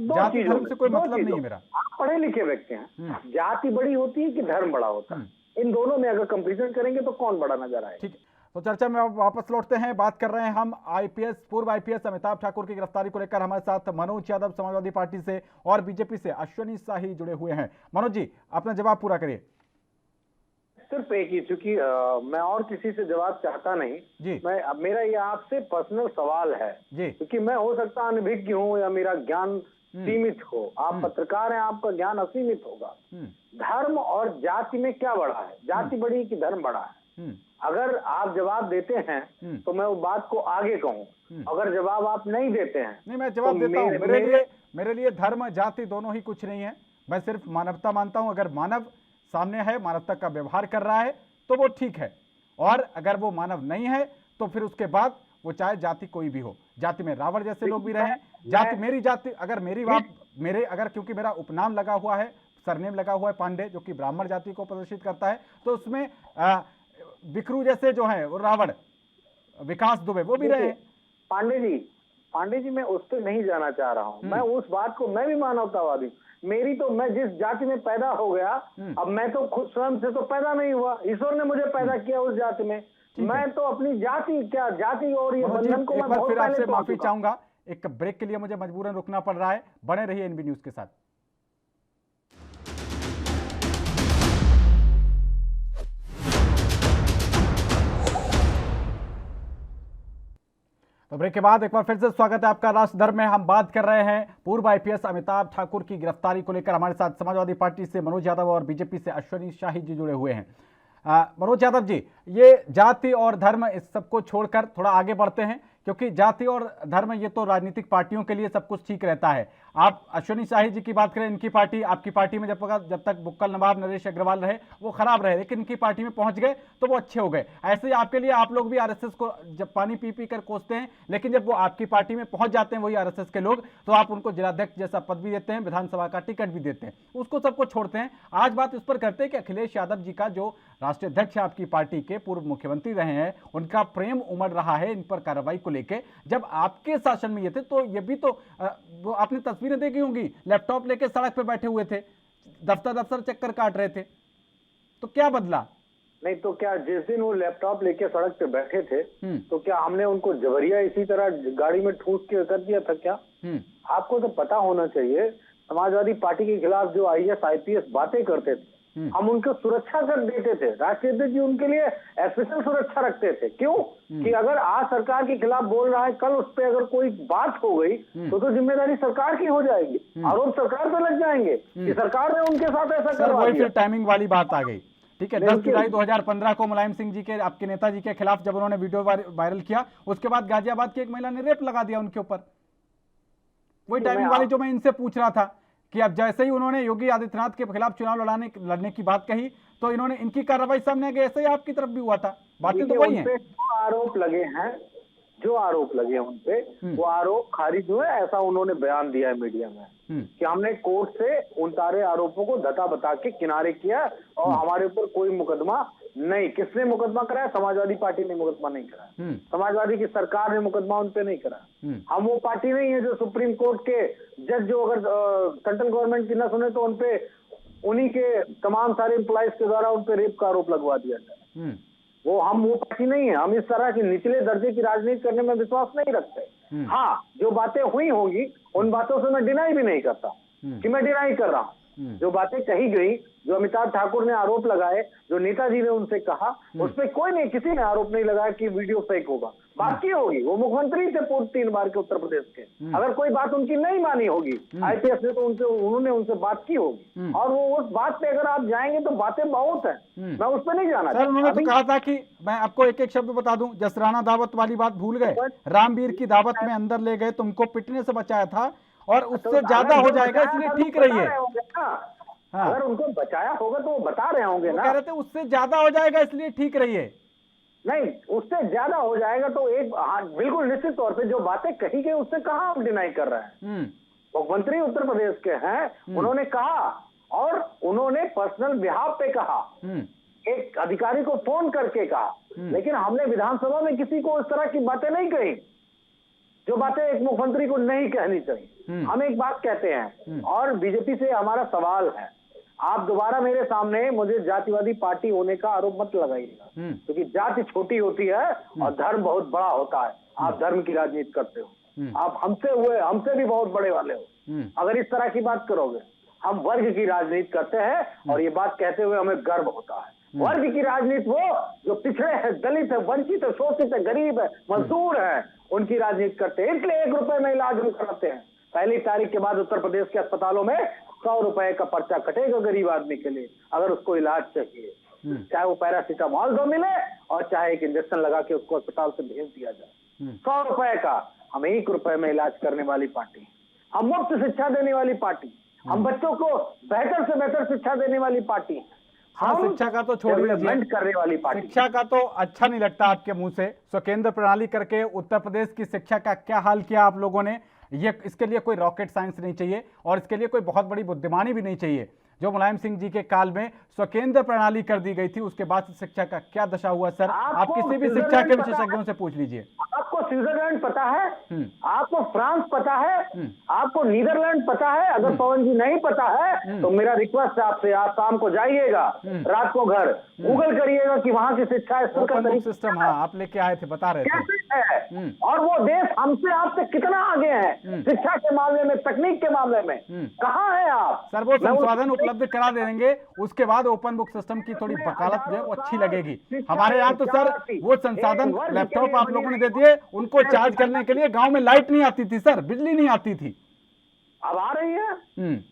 जाति धर्म से कोई मतलब नहीं है मेरा। आप पढ़े लिखे व्यक्ति हैं, जाति बड़ी होती है कि धर्म बड़ा होता है? इन दोनों में अगर कंपैरिजन करेंगे तो कौन बड़ा नजर आए? ठीक है, तो चर्चा में वापस लौटते हैं। बात कर रहे हैं हम पूर्व आईपीएस अमिताभ ठाकुर की गिरफ्तारी को लेकर। हमारे साथ मनोज यादव समाजवादी पार्टी से और बीजेपी से अश्विनी शाही जुड़े हुए हैं। मनोज जी, अपना जवाब पूरा करिए। सिर्फ एक ही, चूंकि मैं और किसी से जवाब चाहता नहीं जी, मेरा ये आपसे पर्सनल सवाल है जी, क्योंकि मैं हो सकता अनभिज्ञ हूँ या मेरा ज्ञान सीमित हो, आप पत्रकार हैं, आपका ज्ञान असीमित होगा। धर्म और जाति में क्या बड़ा है? जाति बड़ी कि धर्म बड़ा है? अगर आप जवाब देते हैं तो मैं वो बात को आगे कहूँ, अगर जवाब आप नहीं देते हैं नहीं, मैं जवाब देता हूँ। मेरे लिए धर्म जाति दोनों ही कुछ नहीं है, मैं सिर्फ मानवता मानता हूँ। अगर मानव सामने है, मानवता का व्यवहार कर रहा है तो वो ठीक है, और अगर वो मानव नहीं है तो फिर उसके बाद वो चाहे जाति कोई भी हो, जाति में रावण जैसे लोग भी रहे, जाति मेरी जाति, अगर अगर क्योंकि मेरा उपनाम लगा हुआ है, सरनेम लगा हुआ है पांडे, जो कि ब्राह्मण जाति को प्रदर्शित करता है, तो उसमें बिकरू जैसे जो है वो रावण, विकास दुबे, वो भी रहे। पांडे जी मैं उस पर नहीं जाना चाह रहा हूँ, मैं उस बात को, मैं भी मानवतावादी, मैं जिस जाति में पैदा हो गया, अब मैं तो खुद स्वयं से तो पैदा नहीं हुआ, ईश्वर ने मुझे पैदा किया उस जाति में, मैं तो अपनी जाति और ये बंधन को मैं फिर आपसे माफी चाहूंगा, एक ब्रेक के लिए मुझे मजबूरन रुकना पड़ रहा है। बने रहिए एनबी न्यूज के साथ। तो ब्रेक के बाद एक बार फिर से स्वागत है आपका राष्ट्रधर्म में। हम बात कर रहे हैं पूर्व आईपीएस अमिताभ ठाकुर की गिरफ्तारी को लेकर। हमारे साथ समाजवादी पार्टी से मनोज यादव और बीजेपी से अश्विनी शाही जी जुड़े हुए हैं। मनोज यादव जी, ये जाति और धर्म इस सबको छोड़कर थोड़ा आगे बढ़ते हैं, क्योंकि जाति और धर्म ये तो राजनीतिक पार्टियों के लिए सब कुछ ठीक रहता है। आप अश्विनी शाही जी की बात करें, इनकी पार्टी, आपकी पार्टी में जब तक बुक्कल नवाब नरेश अग्रवाल रहे वो खराब रहे, लेकिन इनकी पार्टी में पहुंच गए तो वो अच्छे हो गए। ऐसे ही आपके लिए, आप लोग भी आरएसएस को जब पानी पी पी कर कोसते हैं, लेकिन जब वो आपकी पार्टी में पहुंच जाते हैं वही आरएसएस के लोग, तो आप उनको जिलाध्यक्ष जैसा पद भी देते हैं, विधानसभा का टिकट भी देते हैं, उसको सबको छोड़ते हैं। आज बात इस पर करते हैं कि अखिलेश यादव जी का, जो राष्ट्रीय अध्यक्ष है आपकी पार्टी के, पूर्व मुख्यमंत्री रहे हैं, उनका प्रेम उमड़ रहा है इन पर कार्रवाई को लेकर। जब आपके शासन में ये थे तो ये भी तो वो आपने तस्वीरें देखी होंगी, लैपटॉप लेके सड़क पे बैठे हुए थे, दफ्तर चक्कर काट रहे थे, तो क्या बदला? नहीं तो क्या जिस दिन वो लैपटॉप लेके सड़क पे बैठे थे तो क्या हमने उनको जबरिया इसी तरह गाड़ी में ठूस के कर दिया था क्या? आपको तो पता होना चाहिए, समाजवादी पार्टी के खिलाफ जो आईएएस आईपीएस बातें करते थे, हम उनको सुरक्षा कर देते थे, राष्ट्रीय अध्यक्ष जी उनके लिए स्पेशल सुरक्षा रखते थे। क्यों? कि अगर आज सरकार के खिलाफ बोल रहा है, कल उस पर अगर कोई बात हो गई तो जिम्मेदारी सरकार की हो जाएगी, आरोप सरकार पे लग जाएंगे कि सरकार ने उनके साथ ऐसा करवा दिया। फिर टाइमिंग वाली बात आ गई। ठीक है, 10 जुलाई 2015 को मुलायम सिंह जी के, आपके नेताजी के खिलाफ जब उन्होंने वीडियो वायरल किया, उसके बाद गाजियाबाद की एक महिला ने रेप लगा दिया उनके ऊपर। वही टाइमिंग वाली जो मैं इनसे पूछ रहा था कि अब जैसे ही उन्होंने योगी आदित्यनाथ के खिलाफ चुनाव लड़ने की बात कही तो इन्होंने, इनकी कार्रवाई सामने आ गई, ऐसे ही आपकी तरफ भी हुआ था। बातें तो वही हैं। जो आरोप लगे हैं उनपे, वो आरोप खारिज हुए, ऐसा उन्होंने बयान दिया है मीडिया में कि हमने कोर्ट से उन सारे आरोपों को धता बता के किनारे किया और हमारे ऊपर कोई मुकदमा नहीं, किसने मुकदमा कराया? समाजवादी पार्टी ने मुकदमा नहीं कराया। समाजवादी की सरकार ने मुकदमा उन पे नहीं कराया। हम वो पार्टी नहीं है जो सुप्रीम कोर्ट के जज जो अगर सेंट्रल गवर्नमेंट की न सुने तो उनपे उन्हीं के तमाम सारे एम्प्लॉइज के द्वारा उन पे रेप का आरोप लगवा दिया जाए। हम वो पार्टी नहीं है। हम इस तरह की निचले दर्जे की राजनीति करने में विश्वास नहीं रखते। हाँ, जो बातें हुई होंगी उन बातों से मैं डिनाई भी नहीं करता कि मैं डिनाई कर रहा हूँ। जो बातें कही गई, जो अमिताभ ठाकुर ने आरोप लगाए, जो नेताजी ने उनसे कहा, उस पर कोई नहीं, किसी ने आरोप नहीं लगाया कि वीडियो फेक होगा। बात की होगी, वो मुख्यमंत्री थे पूर्व 3 बार के उत्तर प्रदेश के। अगर कोई बात उनकी नहीं मानी होगी आईपीएस ने तो उन्होंने उनसे बात की होगी, और वो उस बात पे अगर आप जाएंगे तो बातें बहुत है, मैं उस पर नहीं जाना सर। उन्होंने तो कहा था कि मैं आपको एक एक शब्द बता दूं, जसराना दावत वाली बात भूल गए, रामवीर की दावत में अंदर ले गए, तुमको पिटने से बचाया था, और उससे ज्यादा हो जाएगा इसलिए ठीक रहिए। हाँ। अगर उनको बचाया होगा तो वो बता रहे होंगे ना। कह रहे थे उससे ज्यादा हो जाएगा इसलिए ठीक रहिए। नहीं, उससे ज्यादा हो जाएगा तो एक, हाँ, बिल्कुल निश्चित तौर पे जो बातें कही गई उससे कहाँ हम डिनाई कर रहे हैं। मुख्यमंत्री उत्तर प्रदेश के हैं, उन्होंने कहा, और उन्होंने पर्सनल बिहाफ पे कहा, एक अधिकारी को फोन करके कहा। लेकिन हमने विधानसभा में किसी को इस तरह की बातें नहीं कही जो बातें एक मुख्यमंत्री को नहीं कहनी चाहिए। हम एक बात कहते हैं, और बीजेपी से हमारा सवाल है, आप दोबारा मेरे सामने मुझे जातिवादी पार्टी होने का आरोप मत लगाइएगा, क्योंकि जाति छोटी होती है और धर्म बहुत बड़ा होता है। आप धर्म की राजनीति करते हो, आप हमसे भी बहुत बड़े वाले हो अगर इस तरह की बात करोगे। हम वर्ग की राजनीति करते हैं, और ये बात कहते हुए हमें गर्व होता है। वर्ग की राजनीति वो जो पिछड़े हैं, दलित है, वंचित है, शोषित है, गरीब है, मजदूर है, उनकी राजनीति करते हैं। इसलिए 1 रुपए में इलाज हम कराते हैं। पहली तारीख के बाद उत्तर प्रदेश के अस्पतालों में 100 रुपए का पर्चा कटेगा गरीब आदमी के लिए, अगर उसको इलाज चाहिए, चाहे वो पैरासीटामॉल 2 मिले और चाहे एक इंजेक्शन लगा के उसको अस्पताल से भेज दिया जाए। 100 रुपए का हम 1 रुपए में इलाज करने वाली पार्टी, हम मुफ्त शिक्षा देने वाली पार्टी, हम बच्चों को बेहतर से बेहतर शिक्षा देने वाली पार्टी, हम शिक्षा का तो छोड़ दीजिए, करने वाली पार्टी। शिक्षा का तो अच्छा नहीं लगता आपके मुंह से। स्वकेंद्र प्रणाली करके उत्तर प्रदेश की शिक्षा का क्या हाल किया आप लोगों ने, ये इसके लिए कोई रॉकेट साइंस नहीं चाहिए, और इसके लिए कोई बहुत बड़ी बुद्धिमानी भी नहीं चाहिए। जो मुलायम सिंह जी के काल में स्वकेंद्र प्रणाली कर दी गई थी, उसके बाद शिक्षा का क्या दशा हुआ सर, आप किसी भी शिक्षा के विशेषज्ञों से पूछ लीजिए। आपको स्विट्जरलैंड पता है, आपको फ्रांस पता है, आपको नीदरलैंड पता है। अगर पवन जी नहीं पता है तो मेरा रिक्वेस्ट है आपसे, आप शाम को जाइएगा, रात को घर गूगल करिएगा कि वहां की शिक्षा सिस्टम, हाँ आप लेके आए थे, बता रहे थे। और वो देश हमसे आपसे कितना आगे है शिक्षा के मामले में, तकनीक के मामले में, कहाँ है आप? सर वो संसाधन उपलब्ध करा देंगे, उसके बाद ओपन बुक सिस्टम की थोड़ी वकालत जो है वो अच्छी लगेगी। हमारे यहाँ तो सर वो संसाधन, लैपटॉप आप लोगों ने दे दिए, उनको चार्ज करने के लिए गांव में लाइट नहीं आती थी सर, बिजली नहीं आती थी। अब आ रही है,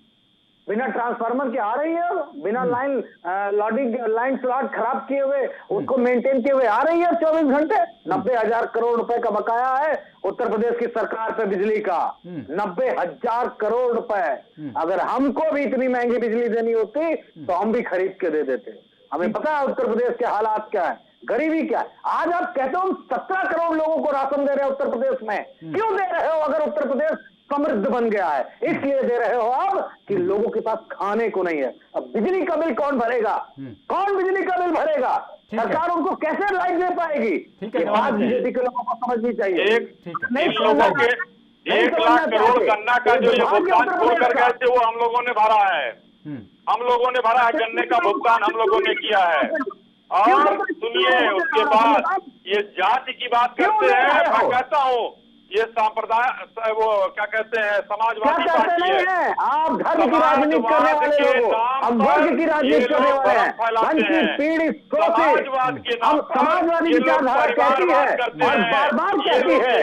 बिना ट्रांसफार्मर के आ रही है, बिना लाइन स्लॉट खराब किए हुए, उसको मेंटेन किए हुए आ रही है 24 घंटे। 90,000 करोड़ रुपए का बकाया है उत्तर प्रदेश की सरकार पे बिजली का, 90,000 करोड़ रुपए। अगर हमको भी इतनी महंगी बिजली देनी होती तो हम भी खरीद के दे देते। हमें पता है उत्तर प्रदेश के हालात क्या है, गरीबी क्या है। आज आप कहते हो हम 17 करोड़ लोगों को राशन दे रहे हैं उत्तर प्रदेश में, क्यों दे रहे हो? अगर उत्तर प्रदेश समृद्ध बन गया है इसलिए दे रहे हो आप कि लोगों के पास खाने को नहीं है। अब बिजली का बिल कौन भरेगा? कौन बिजली का बिल भरेगा? सरकार उनको कैसे लाइट दे पाएगी? आज बीजेपी के लोगों को समझनी चाहिए। 1 लाख करोड़ गन्ना का जो ये भुगतान छोड़ कर गए थे वो हम लोगों ने भरा है, हम लोगों ने भरा है, गन्ने का भुगतान हम लोगों ने किया है। और सुनिए, उसके बाद ये जाति की बात करते हैं, मैं कहता हूँ ये सांप्रदाय, वो क्या कहते हैं, समाजवादी पार्टी है। आप धर्म की राजनीति करने वाले लोग, हम वर्ग की राजनीति करने वाले हैं, वंचित पीड़ित समाजवाद के नाम पर समाजवादी विचारधारा कहती है और बार बार कहती है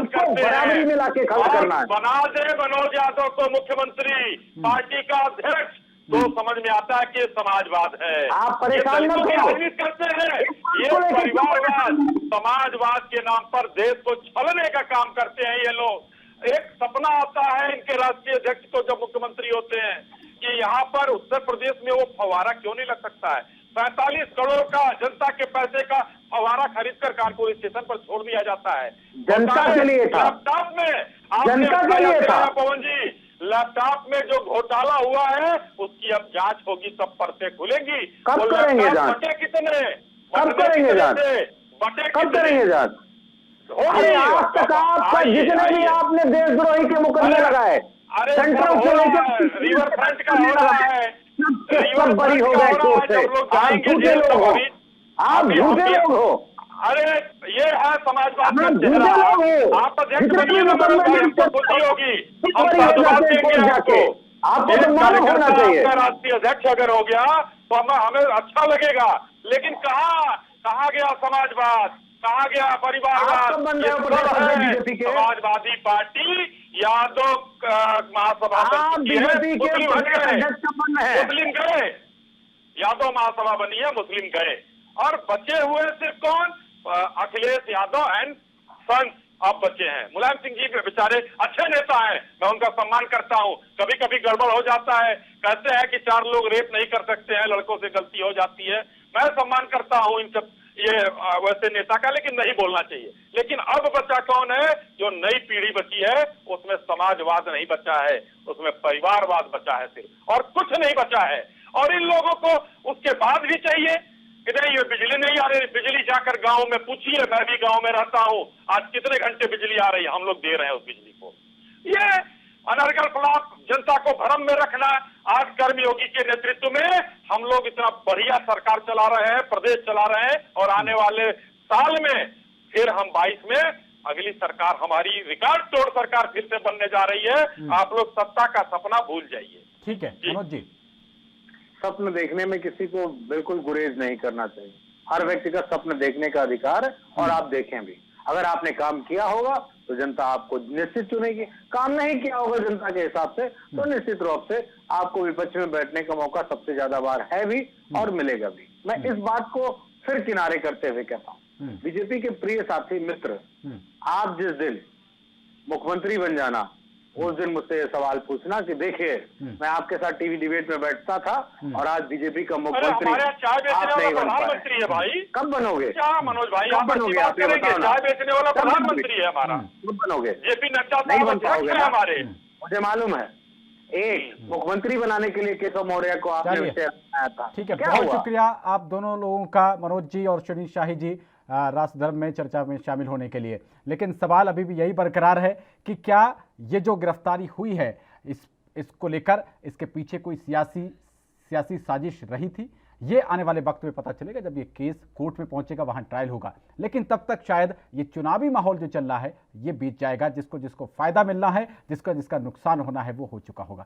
कि बराबरी में लाके खड़ा करना है। बना दे मनोज यादव को मुख्यमंत्री, पार्टी का अध्यक्ष, तो समझ में आता है कि समाजवाद है। आप परेशान मत हो, राजनीति करते हैं, ये परिवारवाद, समाजवाद के नाम पर देश को छलने का काम करते हैं ये लोग। एक सपना आता है इनके राष्ट्रीय अध्यक्ष को जब मुख्यमंत्री होते हैं कि यहाँ पर उत्तर प्रदेश में वो फव्वारा क्यों नहीं लग सकता है। 45 करोड़ का जनता के पैसे का फव्वारा खरीद कर कानपुर स्टेशन पर छोड़ दिया जाता है। जनता के लिए था, लैपटॉप में जनता के लिए था पवन जी, लैपटॉप में जो घोटाला हुआ है उसकी अब जांच होगी, सब परतें खुलेंगी। कब वो करेंगे लैपटॉप जांच? बटे कितने, कब करेंगे जांच? बटे कब कितने? करेंगे जांच? अरे आज तक आपका जितने भी आपने देशद्रोही के मुकदमे लगाए, अरे सेंट्रल से लेकर रिवर फ्रंट का हो रहा है, सब बरी हो गए कोर्ट से। आप झूठे लोग हो, आप झूठे लोग हो। अरे ये है समाजवाद का आप चेहरा। झूठे लोग हो। आप अध्यक्ष जितने बनिए भी ना मनोज भाई, हमको मुकदमे खुशी होगी, हम बरी हो साधुवाद जाते हैं देंगे कोर्ट आपको। जाके। आपको एक तो मालूम होना कार्यकर्ता चाहिए। आपका राष्ट्रीय अध्यक्ष अगर हो गया तो हमें अच्छा लगेगा, लेकिन कहाँ गया समाजवाद, कहाँ गया परिवारवाद? आप कब बन रहे हो ये प्रदेश सब अध्यक्ष है बीजेपी के? समाजवादी पार्टी या तो महासभा आप बन चुकी है, बीजेपी के मुस्लिम हट प्रदेश गए, अध्यक्ष कब बन रहे हैं? मुस्लिम गए, यादव महासभा बनी है, मुस्लिम गए, और बचे हुए सिर्फ कौन? अखिलेश यादव एंड सन्स अब बचे हैं। मुलायम सिंह जी बेचारे अच्छे नेता हैं, मैं उनका सम्मान करता हूं। कभी कभी गड़बड़ हो जाता है, कहते हैं कि 4 लोग रेप नहीं कर सकते हैं, लड़कों से गलती हो जाती है। मैं सम्मान करता हूं इन सब ये वैसे नेता का, लेकिन नहीं बोलना चाहिए। लेकिन अब बचा कौन है? जो नई पीढ़ी बची है, उसमें समाजवाद नहीं बचा है, उसमें परिवारवाद बचा है सिर्फ, और कुछ नहीं बचा है। और इन लोगों को उसके बाद भी चाहिए कि नहीं ये बिजली नहीं आ रही, बिजली जाकर गांव में पूछिए, मैं भी गांव में रहता हूं, आज कितने घंटे बिजली आ रही है, हम लोग दे रहे हैं उस बिजली को। ये अनर्गल ब्लॉक जनता को भ्रम में रखना। आज कर्मयोगी के नेतृत्व में हम लोग इतना बढ़िया सरकार चला रहे हैं, प्रदेश चला रहे हैं, और आने वाले साल में फिर हम 22 में अगली सरकार, हमारी रिकॉर्ड तोड़ सरकार फिर से बनने जा रही है। आप लोग सत्ता का सपना भूल जाइए। ठीक है मनोज जी। स्वप्न देखने में किसी को बिल्कुल गुरेज नहीं करना चाहिए। हर व्यक्ति का स्वप्न देखने का अधिकार है, और आप देखें भी। अगर आपने काम किया होगा तो जनता आपको निश्चित चुनेगी, काम नहीं किया होगा जनता के हिसाब से तो निश्चित रूप से आपको विपक्ष में बैठने का मौका सबसे ज्यादा बार है भी और मिलेगा भी। मैं इस बात को फिर किनारे करते हुए कहता हूँ, बीजेपी के प्रिय साथी मित्र, आप जिस दिन मुख्यमंत्री बन जाना, उस दिन मुझसे ये सवाल पूछना कि देखिए मैं आपके साथ टीवी डिबेट में बैठता था और आज बीजेपी का मुख्यमंत्री हमारे चाय बेचने आप नहीं वाला बन पाए। प्रधानमंत्री है भाई। कब बनोगे? क्या मनोज भाई, कब आप बनोगे? अच्छी बात आप ये करेंगे, बताओ ना। चाय बेचने वाला कब प्रधानमंत्री है हमारा। कब बनोगे? जेपी नड्डा नहीं साहब बन अध्यक्ष पाओगे है ना। हमारे। मुझे मालूम है, एक मुख्यमंत्री बनाने के लिए केशव मौर्य को आपने चलिए। विषय बनाया था। ठीक है, क्या बहुत हुआ? शुक्रिया आप दोनों लोगों का, मनोज जी और सुनील शाही जी, राष्ट्र धर्म में चर्चा में शामिल होने के लिए। लेकिन सवाल अभी भी यही बरकरार है कि क्या ये जो गिरफ्तारी हुई है इसको लेकर इसके पीछे कोई सियासी साजिश रही थी? ये आने वाले वक्त में पता चलेगा जब ये केस कोर्ट में पहुंचेगा, वहां ट्रायल होगा। लेकिन तब तक शायद ये चुनावी माहौल जो चल रहा है ये बीत जाएगा। जिसको फायदा मिलना है, जिसका नुकसान होना है वो हो चुका होगा।